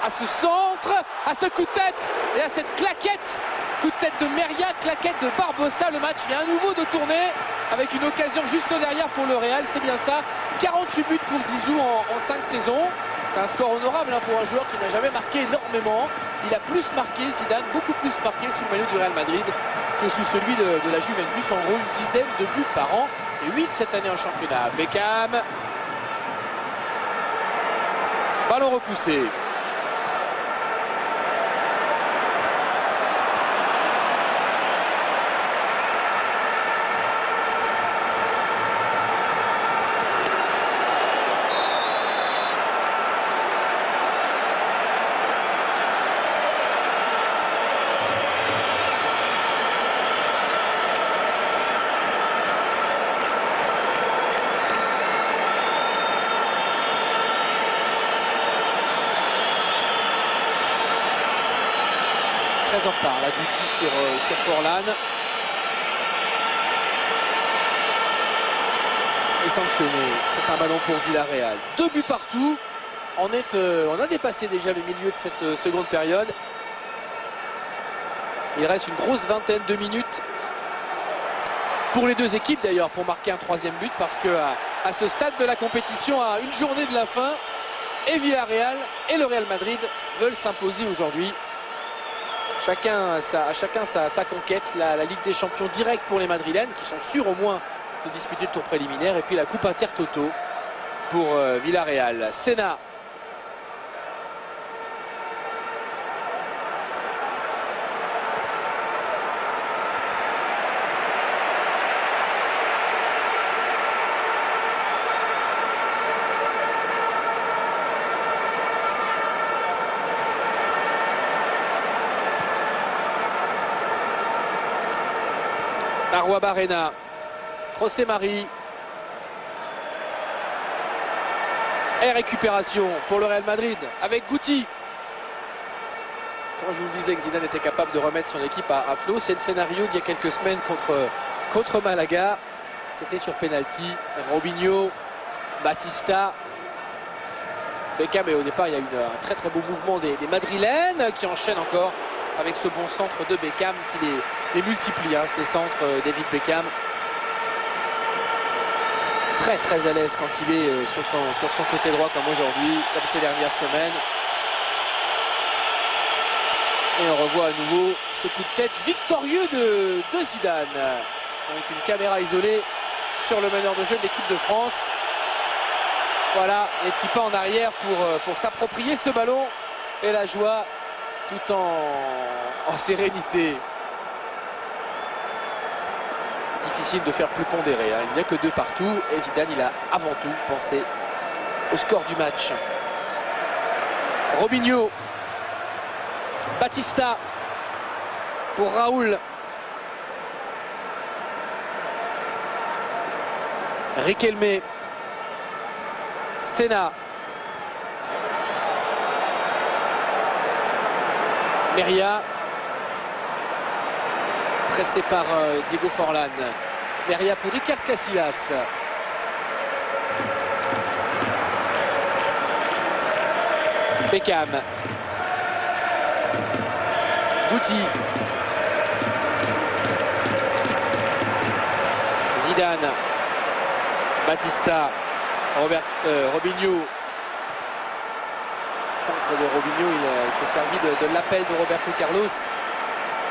à ce centre, à ce coup de tête et à cette claquette. Coup de tête de Meria, claquette de Barbosa. Le match vient à nouveau de tourner avec une occasion juste derrière pour le Real. C'est bien ça. 48 buts pour Zizou en 5 saisons. C'est un score honorable pour un joueur qui n'a jamais marqué énormément. Il a plus marqué, Zidane, beaucoup plus marqué sous le maillot du Real Madrid que sous celui de la Juventus. En gros, une dizaine de buts par an. Et 8 cette année en championnat. Beckham. Ballon repoussé. Très en retard, la Guti sur Forlan. Et sanctionné, c'est un ballon pour Villarreal. 2 buts partout. On a dépassé déjà le milieu de cette seconde période. Il reste une grosse vingtaine de minutes pour les deux équipes d'ailleurs pour marquer un 3e but, parce que à ce stade de la compétition, à une journée de la fin, et Villarreal et le Real Madrid veulent s'imposer aujourd'hui. chacun sa conquête. La Ligue des Champions directe pour les Madrilènes qui sont sûrs au moins de disputer le tour préliminaire. Et puis la Coupe Intertoto pour Villarreal. Senna. Arwa Barrena, José Mari. Et récupération pour le Real Madrid avec Guti. Quand je vous le disais que Zidane était capable de remettre son équipe à flot, c'est le scénario d'il y a quelques semaines contre Malaga. C'était sur penalty. Robinho, Batista, Beckham, et au départ il y a eu un très très beau mouvement des Madrilènes qui enchaînent encore avec ce bon centre de Beckham qui les multiplie, hein, ces centres David Beckham. Très très à l'aise quand il est sur son côté droit comme aujourd'hui, comme ces dernières semaines. Et on revoit à nouveau ce coup de tête victorieux de Zidane avec une caméra isolée sur le meneur de jeu de l'équipe de France. Voilà, les petits pas en arrière pour s'approprier ce ballon et la joie tout en sérénité. Difficile de faire plus pondéré, hein. Il n'y a que 2 partout et Zidane il a avant tout pensé au score du match. Robinho, Batista pour Raoul, Riquelme, Senna, Meria, pressé par Diego Forlán. Meria pour Ricard Casillas. Beckham. Guti. Zidane. Batista. Robinho. Centre de Robinho, il s'est servi de l'appel de Roberto Carlos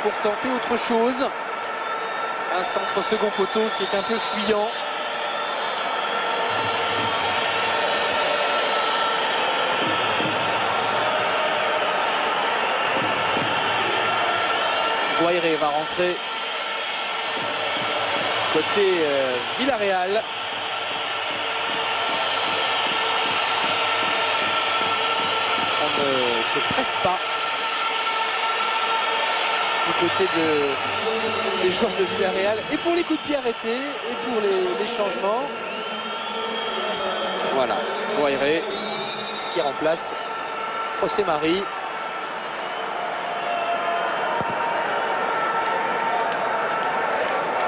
pour tenter autre chose. Un centre second poteau qui est un peu fuyant. Guaire va rentrer côté Villarreal. On ne se presse pas du côté des joueurs de Villarreal, et pour les coups de pied arrêtés et pour les changements. Voilà, Guaire qui remplace José Mari.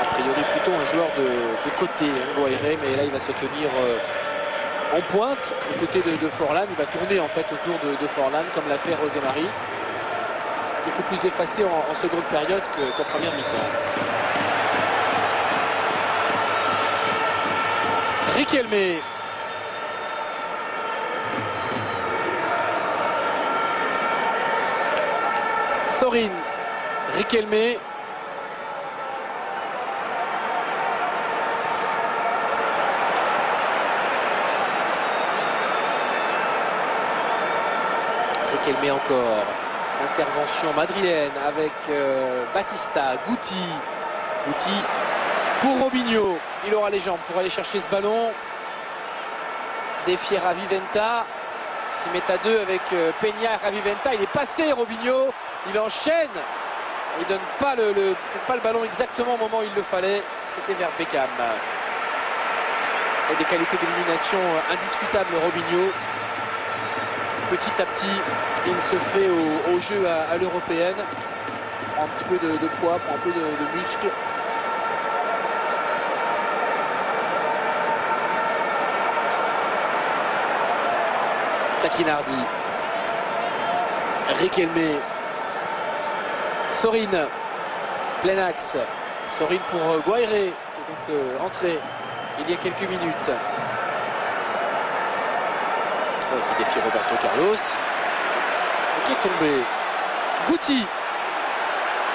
A priori plutôt un joueur de côté, hein, Guaire, mais là il va se tenir en pointe aux côtés de Forlán. Il va tourner en fait autour de Forlán comme l'a fait José Mari. Beaucoup plus effacé en seconde période qu'en première mi-temps. Riquelme. Sorin. Riquelme. Riquelme encore. Intervention madrilène avec Batista, Guti pour Robinho. Il aura les jambes pour aller chercher ce ballon. Défier Raviventa. S'y met à 2 avec Peña et Raviventa. Il est passé, Robinho. Il enchaîne. Il donne pas peut-être pas le ballon exactement au moment où il le fallait. C'était vers Beckham. Et des qualités d'élimination indiscutables, Robinho. Petit à petit, il se fait au jeu à l'européenne. Prend un petit peu de poids, prend un peu de muscle. Taquinardi. Riquelme. Sorin. Plein axe. Sorin pour Guaire, qui est donc entré il y a quelques minutes. Qui défie Roberto Carlos. Et qui est tombé. Guti.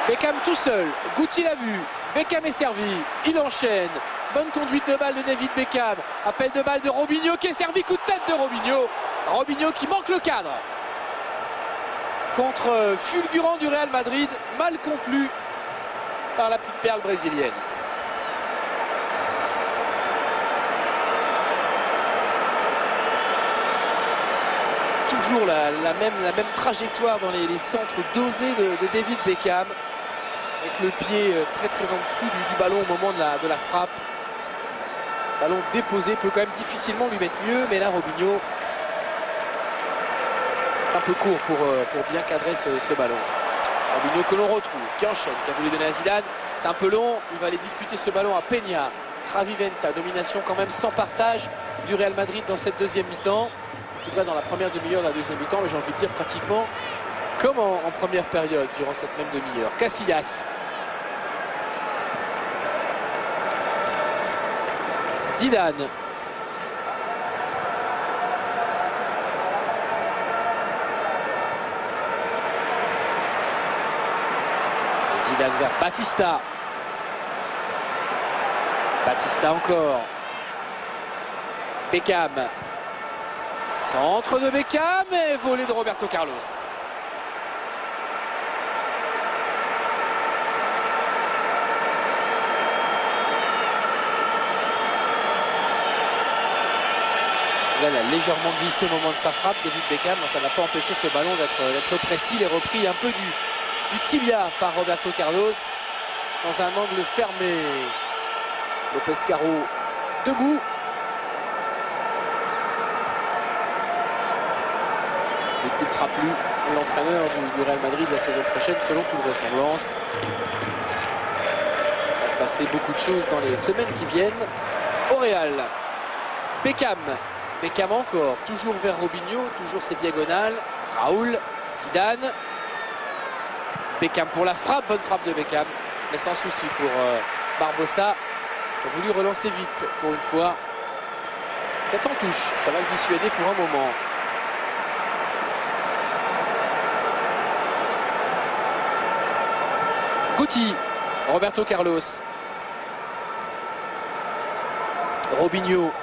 Beckham tout seul, Guti l'a vu, Beckham est servi, il enchaîne. Bonne conduite de balle de David Beckham. Appel de balle de Robinho qui est servi, coup de tête de Robinho. Robinho qui manque le cadre. Contre fulgurant du Real Madrid, mal conclu par la petite perle brésilienne. Toujours la même trajectoire dans les centres dosés de David Beckham. Avec le pied très en dessous du ballon au moment de la frappe. Ballon déposé peut quand même difficilement lui mettre mieux, mais là Robinho un peu court pour bien cadrer ce ballon. Robinho que l'on retrouve, qui enchaîne, qui a voulu donner à Zidane. C'est un peu long, il va aller disputer ce ballon à Peña. Javi Venta, domination quand même sans partage du Real Madrid dans cette deuxième mi-temps. En tout cas dans la première demi-heure de la deuxième mi-temps, mais j'ai envie de dire pratiquement comme en première période durant cette même demi-heure. Casillas. Zidane. Zidane vers Batista. Batista encore. Beckham. Centre de Beckham et volée de Roberto Carlos. Là, il a légèrement glissé au moment de sa frappe, David Beckham. Ça n'a pas empêché ce ballon d'être précis. Il est repris un peu du tibia par Roberto Carlos dans un angle fermé. Lopez Caro debout. Mais qui ne sera plus l'entraîneur du Real Madrid la saison prochaine selon toute vraisemblance. Il va se passer beaucoup de choses dans les semaines qui viennent au Real. Beckham. Beckham encore, toujours vers Robinho, toujours ses diagonales. Raoul, Zidane. Beckham pour la frappe, bonne frappe de Beckham. Mais sans souci pour Barbosa, qui a voulu relancer vite pour une fois. C'est en touche, ça va le dissuader pour un moment. Guti, Roberto Carlos. Robinho.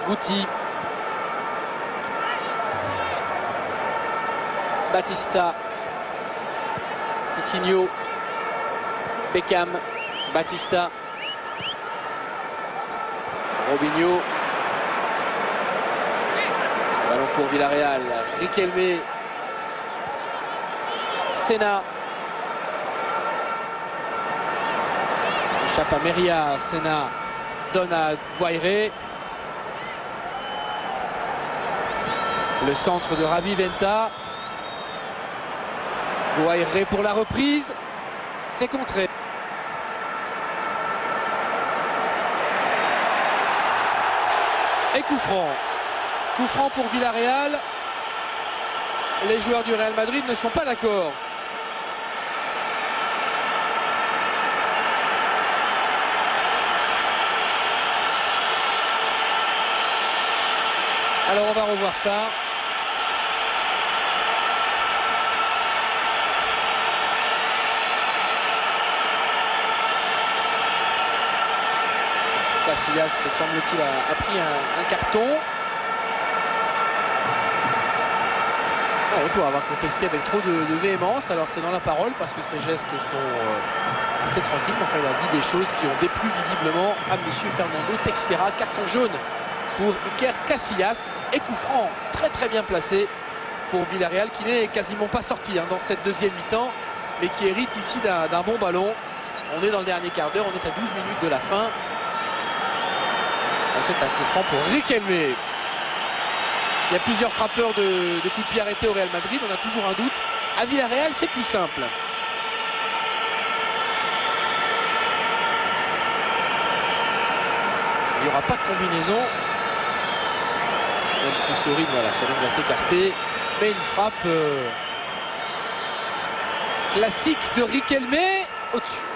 Guti. Batista. Cicinho. Beckham. Batista. Robinho. Ballon pour Villarreal. Riquelme. Senna. Échappe à Meria. Senna donne à Guaire. Le centre de Javi Venta. Guaire pour la reprise. C'est contré. Et coup franc. Coup franc pour Villarreal. Les joueurs du Real Madrid ne sont pas d'accord. Alors on va revoir ça. Casillas, semble-t-il, a pris un carton. Ouais, pour avoir contesté avec trop de véhémence. Alors c'est dans la parole parce que ses gestes sont assez tranquilles. Mais enfin, il a dit des choses qui ont déplu visiblement à monsieur Fernando Texeira. Carton jaune pour Iker Casillas. Et coup franc très bien placé pour Villarreal qui n'est quasiment pas sorti dans cette deuxième mi-temps. Mais qui hérite ici d'un bon ballon. On est dans le dernier quart d'heure. On est à 12 minutes de la fin. C'est un coup franc pour Riquelme. Il y a plusieurs frappeurs de coups de pied arrêtés au Real Madrid. On a toujours un doute. À Villarreal, c'est plus simple. Il n'y aura pas de combinaison. Même si Sorin, voilà, Sorin va s'écarter. Mais une frappe classique de Riquelme au-dessus.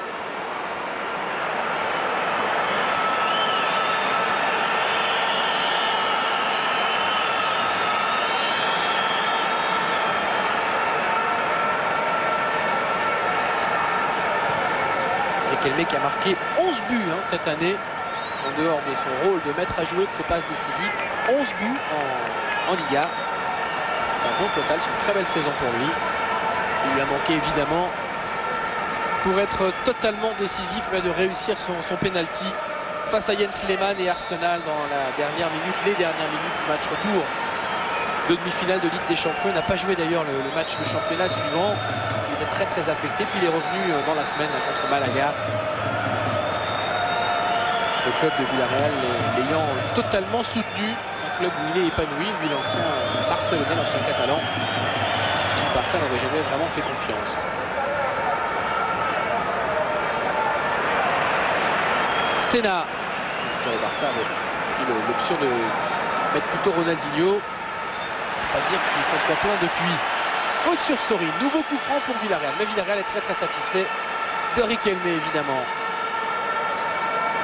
Riquelme qui a marqué 11 buts cette année, en dehors de son rôle de maître à jouer, de ses passes décisives. 11 buts en Liga. C'est un bon total, c'est une très belle saison pour lui. Il lui a manqué évidemment, pour être totalement décisif, de réussir son penalty face à Jens Lehmann et Arsenal dans les dernières minutes du match retour de demi-finale de Ligue des Champions. Il n'a pas joué d'ailleurs le match de championnat suivant. Il était très très affecté, puis il est revenu dans la semaine contre Malaga. Le club de Villarreal l'ayant totalement soutenu. C'est un club où il est épanoui, lui l'ancien Barcelonais, l'ancien Catalan, qui par ça n'avait jamais vraiment fait confiance. Senna, le Barça avait pris l'option de mettre plutôt Ronaldinho. Pas dire qu'il s'en soit plaint depuis. Faute sur Sori, nouveau coup franc pour Villarreal. Mais Villarreal est très très satisfait de Riquelme évidemment.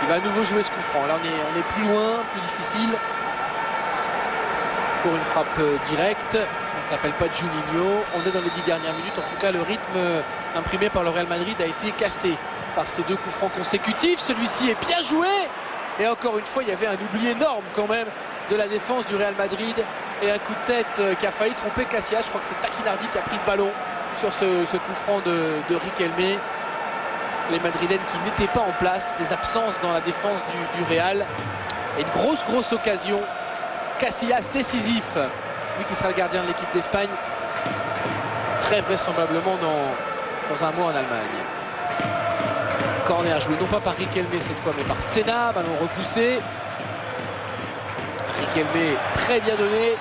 Il va à nouveau jouer ce coup franc. Là on est plus loin, plus difficile. Pour une frappe directe. On ne s'appelle pas Juninho. On est dans les 10 dernières minutes. En tout cas, le rythme imprimé par le Real Madrid a été cassé par ces deux coups francs consécutifs. Celui-ci est bien joué. Et encore une fois, il y avait un oubli énorme quand même de la défense du Real Madrid. Et un coup de tête qui a failli tromper Casillas. Je crois que c'est Taquinardi qui a pris ce ballon sur ce coup franc de Riquelme. Les Madrilènes qui n'étaient pas en place. Des absences dans la défense du Real. Et une grosse occasion. Casillas décisif. Lui qui sera le gardien de l'équipe d'Espagne. Très vraisemblablement dans un mois en Allemagne. Corner joué non pas par Riquelme cette fois mais par Senna. Ballon repoussé. Riquelme très bien donné.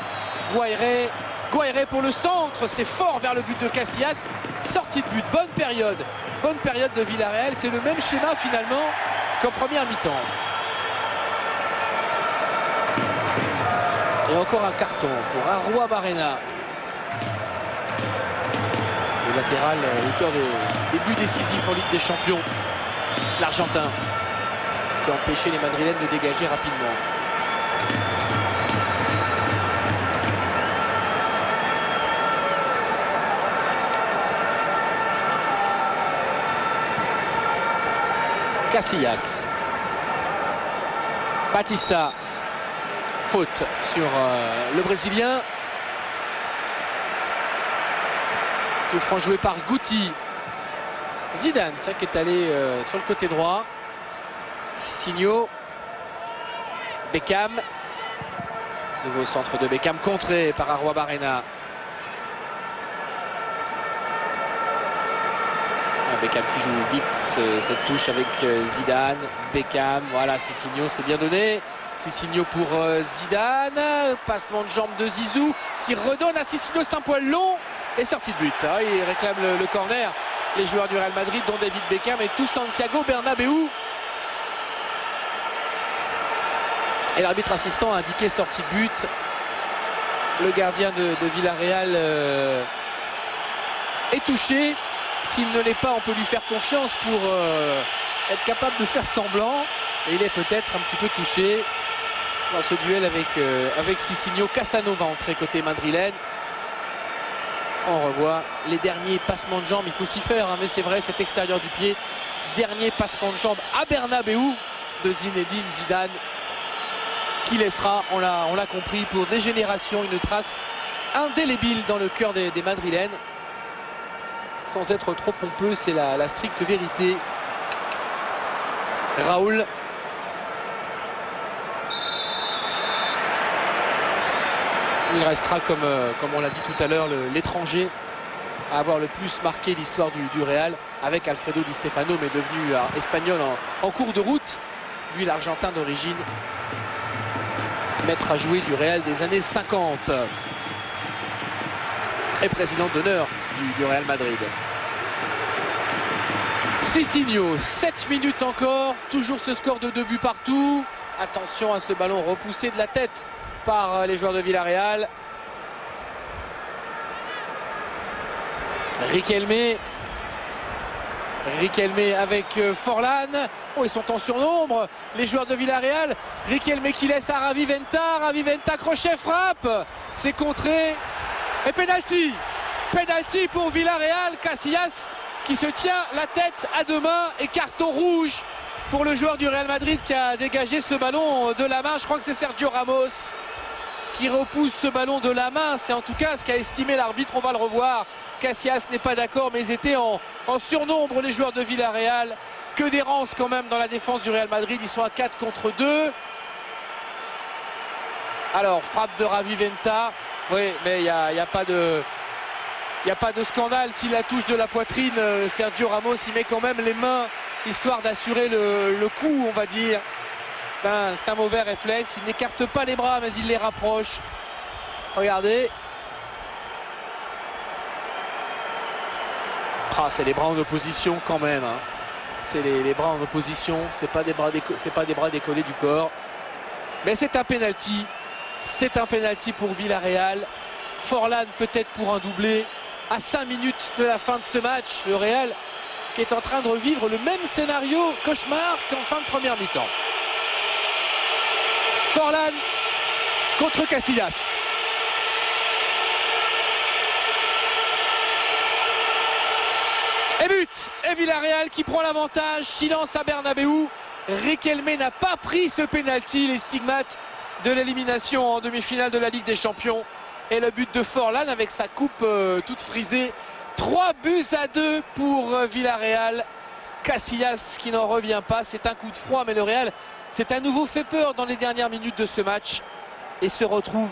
Guaire pour le centre. C'est fort vers le but de Casillas. Sortie de but. Bonne période de Villarreal. C'est le même schéma finalement qu'en première mi-temps. Et encore un carton pour Arrua Barrena. Le latéral, auteur des buts décisifs en Ligue des Champions. L'Argentin qui a empêché les Madrilènes de dégager rapidement. Casillas. Batista. Faute sur le Brésilien. Coup franc joué par Guti. Zidane, ça qui est allé sur le côté droit. Signo. Beckham. Nouveau centre de Beckham contré par Arrua Barrena. Beckham qui joue vite cette touche avec Zidane. Beckham, voilà, Cicinho, c'est bien donné. Cicinho pour Zidane. Passement de jambe de Zizou qui redonne à Cicinho, c'est un poil long. Et sortie de but. Il réclame le corner. Les joueurs du Real Madrid, dont David Beckham et tout Santiago Bernabéu. Et l'arbitre assistant a indiqué sortie de but. Le gardien de Villarreal est touché. S'il ne l'est pas, on peut lui faire confiance pour être capable de faire semblant. Et il est peut-être un petit peu touché dans ce duel avec Cicinho. Cassano va entrer côté madrilène. On revoit les derniers passements de jambes. Il faut s'y faire, mais c'est vrai, cet extérieur du pied. Dernier passement de jambes à Bernabéu de Zinedine Zidane, qui laissera, on l'a compris, pour des générations une trace indélébile dans le cœur des Madrilènes. Sans être trop pompeux, c'est la stricte vérité. Raoul. Il restera, comme on l'a dit tout à l'heure, l'étranger à avoir le plus marqué l'histoire du Real, avec Alfredo Di Stefano, mais devenu espagnol en cours de route. Lui, l'Argentin d'origine, maître à jouer du Real des années 50. Et président d'honneur du Real Madrid. Cicinho, 7 minutes encore, toujours ce score de 2 buts partout. Attention à ce ballon repoussé de la tête par les joueurs de Villarreal. Riquelme avec Forlán. Oh, ils sont en surnombre, les joueurs de Villarreal. Riquelme qui laisse à Ravi Venta, crochet, frappe. C'est contré. Et penalty pour Villarreal. Casillas qui se tient la tête à deux mains et carton rouge pour le joueur du Real Madrid qui a dégagé ce ballon de la main. Je crois que c'est Sergio Ramos qui repousse ce ballon de la main. C'est en tout cas ce qu'a estimé l'arbitre. On va le revoir. Casillas n'est pas d'accord, mais ils étaient en surnombre, les joueurs de Villarreal. Que d'errance quand même dans la défense du Real Madrid. Ils sont à 4 contre 2. Alors, frappe de Ravi Venta. Oui, mais il n'y a pas de scandale. S'il la touche de la poitrine, Sergio Ramos y met quand même les mains, histoire d'assurer le coup, on va dire. C'est un mauvais réflexe. Il n'écarte pas les bras, mais il les rapproche. Regardez. Ah, c'est les bras en opposition quand même. Hein. C'est les bras en opposition. C'est pas des bras décollés du corps. Mais c'est un penalty. C'est un penalty pour Villarreal. Forlán peut-être pour un doublé. À 5 minutes de la fin de ce match, le Real qui est en train de revivre le même scénario cauchemar qu'en fin de première mi-temps. Forlán contre Casillas. Et but. Et Villarreal qui prend l'avantage. Silence à Bernabéu. Riquelme n'a pas pris ce penalty. Les stigmates de l'élimination en demi-finale de la Ligue des Champions. Et le but de Forlán avec sa coupe toute frisée. 3-2 pour Villarreal. Casillas qui n'en revient pas. C'est un coup de froid, mais le Real s'est à nouveau fait peur dans les dernières minutes de ce match. Et se retrouve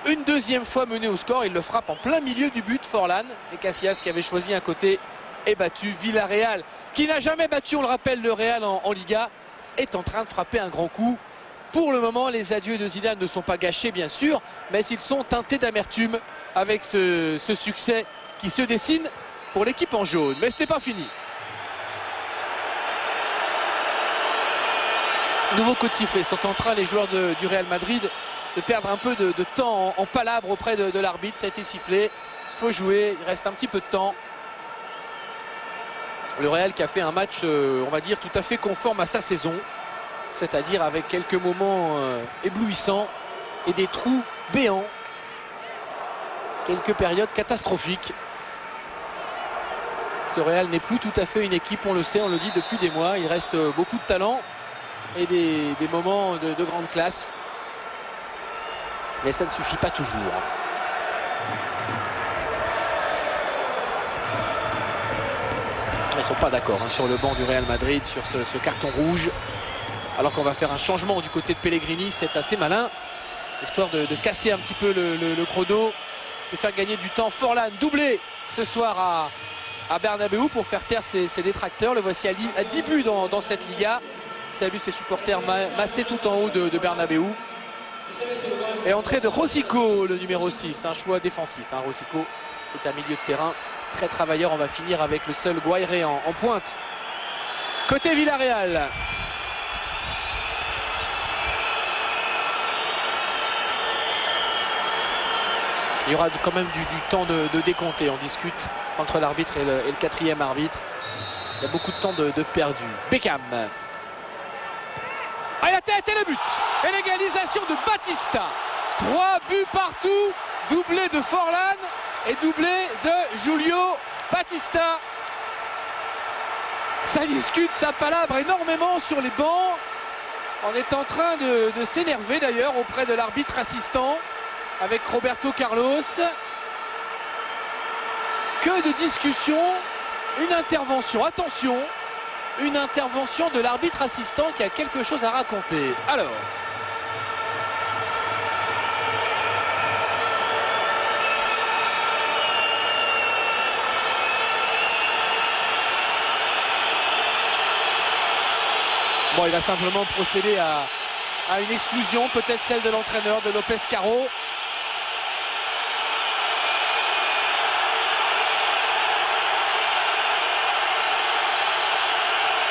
une deuxième fois mené au score. Il le frappe en plein milieu du but, Forlán. Et Casillas qui avait choisi un côté est battu. Villarreal qui n'a jamais battu, on le rappelle, le Real en Liga, est en train de frapper un grand coup. Pour le moment, les adieux de Zidane ne sont pas gâchés, bien sûr, mais ils sont teintés d'amertume avec ce succès qui se dessine pour l'équipe en jaune. Mais ce n'est pas fini. Nouveau coup de sifflet. Sont en train, les joueurs du Real Madrid, de perdre un peu de temps en palabres auprès de l'arbitre. Ça a été sifflé. Il faut jouer. Il reste un petit peu de temps. Le Real qui a fait un match, on va dire, tout à fait conforme à sa saison. C'est-à-dire avec quelques moments éblouissants et des trous béants. Quelques périodes catastrophiques. Ce Real n'est plus tout à fait une équipe, on le sait, on le dit depuis des mois. Il reste beaucoup de talent et des moments de grande classe. Mais ça ne suffit pas toujours. Ils ne sont pas d'accord sur le banc du Real Madrid, sur ce carton rouge. Alors qu'on va faire un changement du côté de Pellegrini, c'est assez malin. Histoire de casser un petit peu le chrono, de faire gagner du temps. Forlán doublé ce soir à Bernabéu pour faire taire ses détracteurs. Le voici à 10 buts dans cette Liga. Salue ses supporters massés tout en haut de Bernabéu. Et entrée de Rosico, le numéro 6. Un choix défensif. Rosico est un milieu de terrain très travailleur. On va finir avec le seul Guaire en pointe. Côté Villarreal. Il y aura quand même du temps de décompter. On discute entre l'arbitre et le quatrième arbitre. Il y a beaucoup de temps de perdu. Beckham. À la tête et le but. Et l'égalisation de Batista. 3 buts partout. Doublé de Forlán et doublé de Julio Batista. Ça discute, ça palabre énormément sur les bancs. On est en train de s'énerver d'ailleurs auprès de l'arbitre assistant. Avec Roberto Carlos. Que de discussions. Une intervention, attention, une intervention de l'arbitre assistant qui a quelque chose à raconter. Alors. Bon, il a simplement procédé à une exclusion, peut-être celle de l'entraîneur de Lopez Caro.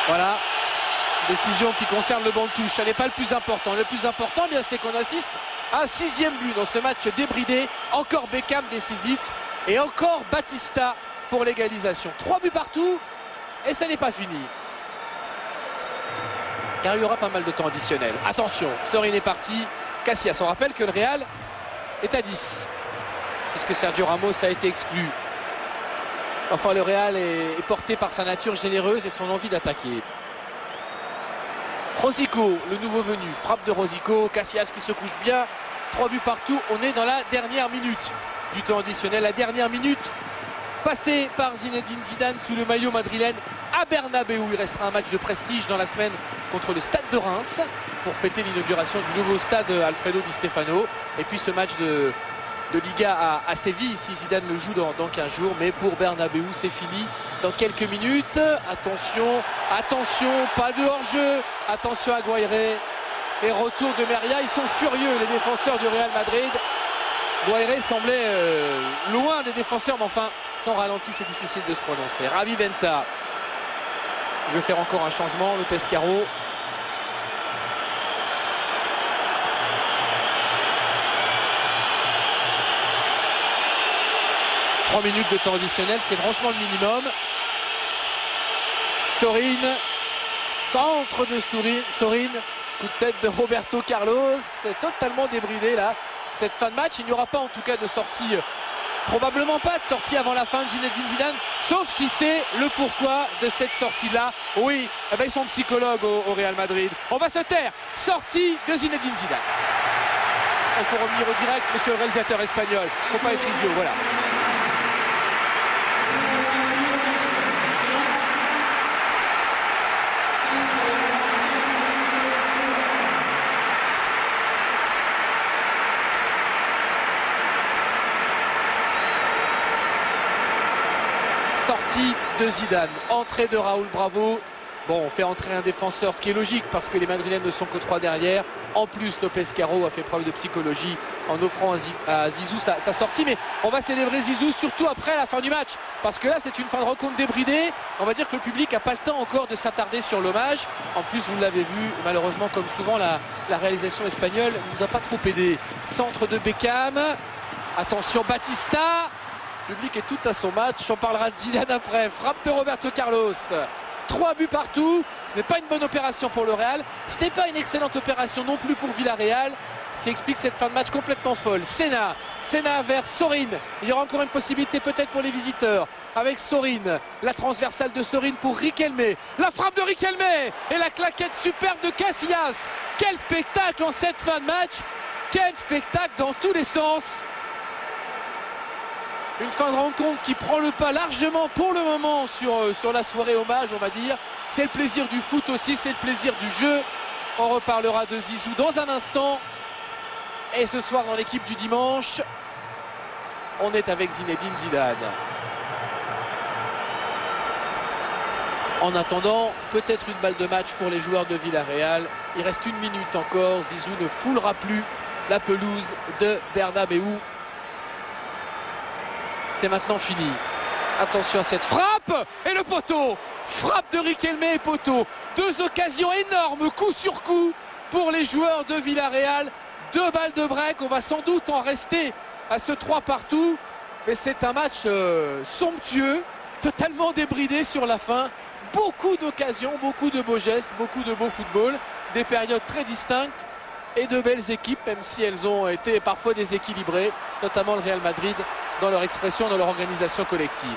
Voilà, décision qui concerne le banc de touche. Ça n'est pas le plus important. Le plus important, bien, c'est qu'on assiste à un 6e but dans ce match débridé. Encore Beckham décisif et encore Batista pour l'égalisation. 3 buts partout et ça n'est pas fini. Car il y aura pas mal de temps additionnel. Attention, Sorin est parti. Casillas, on rappelle que le Real est à 10. Puisque Sergio Ramos a été exclu. Enfin, le Real est porté par sa nature généreuse et son envie d'attaquer. Rosico, le nouveau venu, frappe de Rosico, Casillas qui se couche bien, 3 buts partout. On est dans la dernière minute du temps additionnel, la dernière minute passée par Zinedine Zidane sous le maillot madrilène à Bernabéu. Il restera un match de prestige dans la semaine contre le Stade de Reims pour fêter l'inauguration du nouveau stade Alfredo Di Stefano. Et puis ce match de Liga à Séville, si Zidane le joue dans 15 jours. Mais pour Bernabéu, c'est fini dans quelques minutes. Attention, attention, pas de hors-jeu. Attention à Guaire. Et retour de Meria. Ils sont furieux, les défenseurs du Real Madrid. Guaire semblait loin des défenseurs, mais enfin, sans ralenti, c'est difficile de se prononcer. Ravi Venta. Il veut faire encore un changement, le Pescaro. « 3 minutes de temps additionnel, c'est franchement le minimum. Sorin, centre de Sorin, coup de tête de Roberto Carlos, c'est totalement débridé là. Cette fin de match, il n'y aura pas en tout cas de sortie, probablement pas de sortie avant la fin de Zinedine Zidane, sauf si c'est le pourquoi de cette sortie-là. Oui, eh ben ils sont psychologues au Real Madrid. On va se taire. Sortie de Zinedine Zidane. Il faut revenir au direct, monsieur le réalisateur espagnol. Il ne faut pas être idiot, voilà. Sortie de Zidane, entrée de Raúl Bravo. Bon, on fait entrer un défenseur, ce qui est logique parce que les Madrilènes ne sont que 3 derrière. En plus, Lopez Caro a fait preuve de psychologie en offrant à Zizou sa sortie. Mais on va célébrer Zizou surtout après la fin du match. Parce que là, c'est une fin de rencontre débridée. On va dire que le public n'a pas le temps encore de s'attarder sur l'hommage. En plus, vous l'avez vu, malheureusement, comme souvent, la réalisation espagnole ne nous a pas trop aidé. Centre de Beckham. Attention, Batista. Le public est tout à son match. On parlera de Zidane après. Frappe de Roberto Carlos. 3 buts partout. Ce n'est pas une bonne opération pour le Real. Ce n'est pas une excellente opération non plus pour Villarreal. Ce qui explique cette fin de match complètement folle. Senna vers Sorin. Il y aura encore une possibilité peut-être pour les visiteurs. Avec Sorin. La transversale de Sorin pour Riquelme. La frappe de Riquelme. Et la claquette superbe de Casillas. Quel spectacle en cette fin de match. Quel spectacle dans tous les sens. Une fin de rencontre qui prend le pas largement pour le moment sur la soirée hommage, on va dire. C'est le plaisir du foot aussi, c'est le plaisir du jeu. On reparlera de Zizou dans un instant. Et ce soir dans l'équipe du dimanche, on est avec Zinedine Zidane. En attendant, peut-être une balle de match pour les joueurs de Villarreal. Il reste 1 minute encore. Zizou ne foulera plus la pelouse de Bernabéu. C'est maintenant fini. Attention à cette frappe et le poteau. Frappe de Riquelme et poteau. 2 occasions énormes, coup sur coup pour les joueurs de Villarreal. 2 balles de break. On va sans doute en rester à ce 3 partout. Mais c'est un match somptueux, totalement débridé sur la fin. Beaucoup d'occasions, beaucoup de beaux gestes, beaucoup de beau football. Des périodes très distinctes. Et de belles équipes, même si elles ont été parfois déséquilibrées, notamment le Real Madrid dans leur expression, dans leur organisation collective.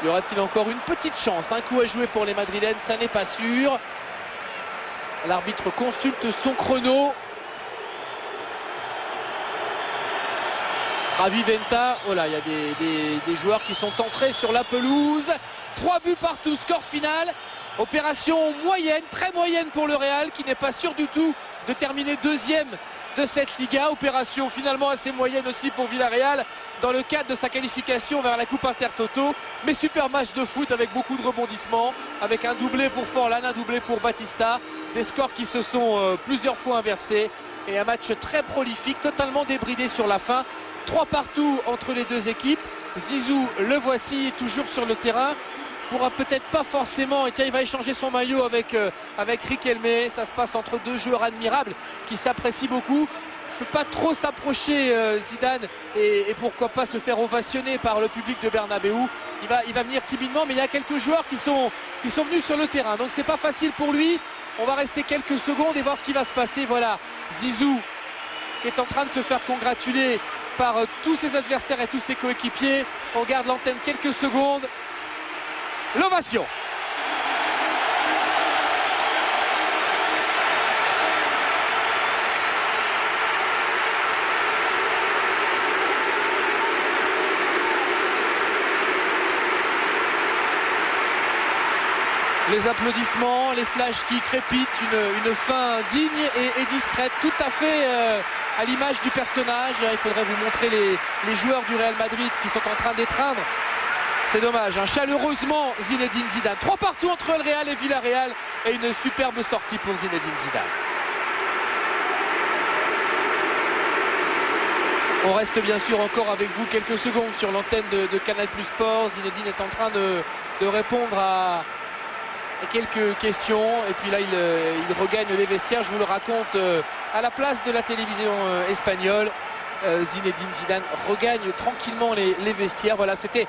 Y aura-t-il encore une petite chance? Un coup à jouer pour les Madrilènes, ça n'est pas sûr. L'arbitre consulte son chrono. Ravi Venta, voilà, il y a des joueurs qui sont entrés sur la pelouse. 3 buts partout, score final. Opération moyenne, très moyenne pour le Real, qui n'est pas sûr du tout de terminer 2e de cette Liga. Opération finalement assez moyenne aussi pour Villarreal dans le cadre de sa qualification vers la Coupe Intertoto. Mais super match de foot avec beaucoup de rebondissements, avec un doublé pour Forlan, un doublé pour Batista. Des scores qui se sont plusieurs fois inversés. Et un match très prolifique, totalement débridé sur la fin. 3 partout entre les deux équipes. Zizou, le voici, toujours sur le terrain. Pourra peut-être pas forcément, et tiens, il va échanger son maillot avec Riquelme. Ça se passe entre 2 joueurs admirables qui s'apprécient beaucoup. Il ne peut pas trop s'approcher Zidane et pourquoi pas se faire ovationner par le public de Bernabéu. Il va venir timidement, mais il y a quelques joueurs qui sont venus sur le terrain, donc c'est pas facile pour lui. On va rester quelques secondes et voir ce qui va se passer. Voilà, Zizou qui est en train de se faire congratuler par tous ses adversaires et tous ses coéquipiers. On garde l'antenne quelques secondes l'ovation. Les applaudissements, les flashs qui crépitent, une fin digne et discrète, tout à fait à l'image du personnage. Il faudrait vous montrer les joueurs du Real Madrid qui sont en train d'étreindre. C'est dommage, hein. Chaleureusement Zinedine Zidane. 3 partout entre le Real et Villarreal et une superbe sortie pour Zinedine Zidane. On reste bien sûr encore avec vous quelques secondes sur l'antenne de Canal+ Sport. Zinedine est en train de répondre à quelques questions et puis là il regagne les vestiaires. Je vous le raconte à la place de la télévision espagnole. Zinedine Zidane regagne tranquillement les vestiaires. Voilà, c'était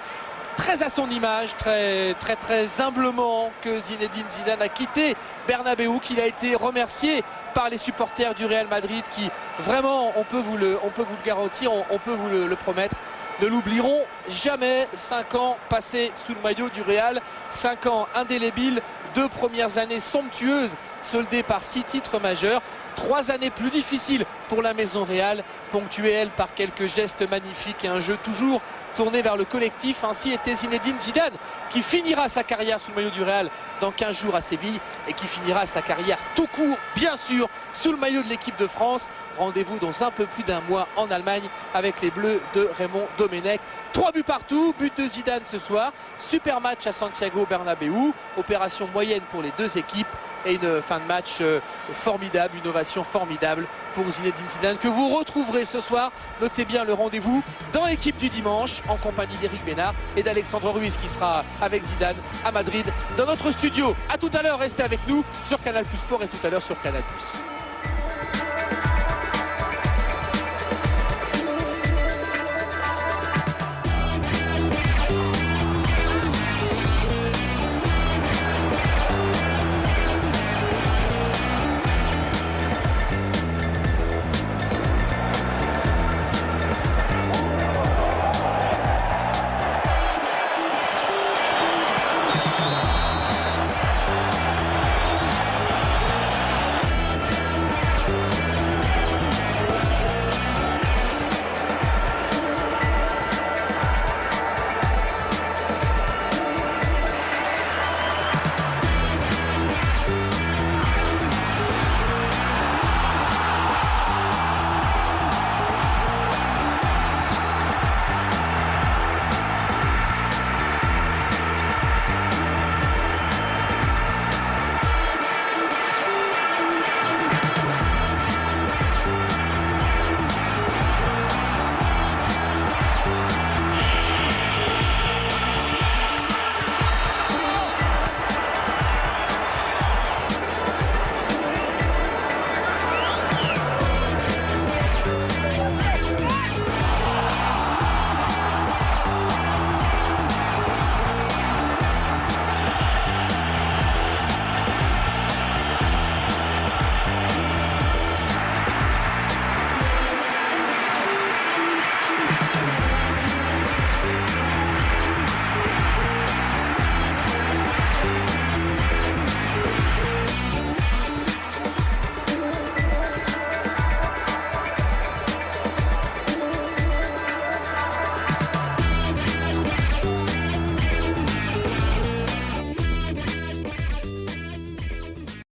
très à son image, très humblement que Zinedine Zidane a quitté Bernabéu, qu'il a été remercié par les supporters du Real Madrid qui vraiment, on peut vous le garantir, on peut vous le promettre, ne l'oublieront jamais. 5 ans passés sous le maillot du Real, 5 ans indélébiles, 2 premières années somptueuses soldées par 6 titres majeurs, 3 années plus difficiles pour la maison Real, ponctuées elles par quelques gestes magnifiques et un jeu toujours tourné vers le collectif. Ainsi était Zinedine Zidane, qui finira sa carrière sous le maillot du Real dans 15 jours à Séville et qui finira sa carrière tout court, bien sûr, sous le maillot de l'équipe de France. Rendez-vous dans un peu plus d'un mois en Allemagne avec les Bleus de Raymond Domenech. 3 buts partout, but de Zidane ce soir. Super match à Santiago Bernabéu. Opération moyenne pour les deux équipes et une fin de match formidable, une ovation formidable pour Zinedine Zidane que vous retrouverez ce soir. Notez bien le rendez-vous dans l'équipe du dimanche en compagnie d'Éric Bénard et d'Alexandre Ruiz qui sera avec Zidane à Madrid dans notre studio. À tout à l'heure, restez avec nous sur Canal+ Sport et tout à l'heure sur Canal+.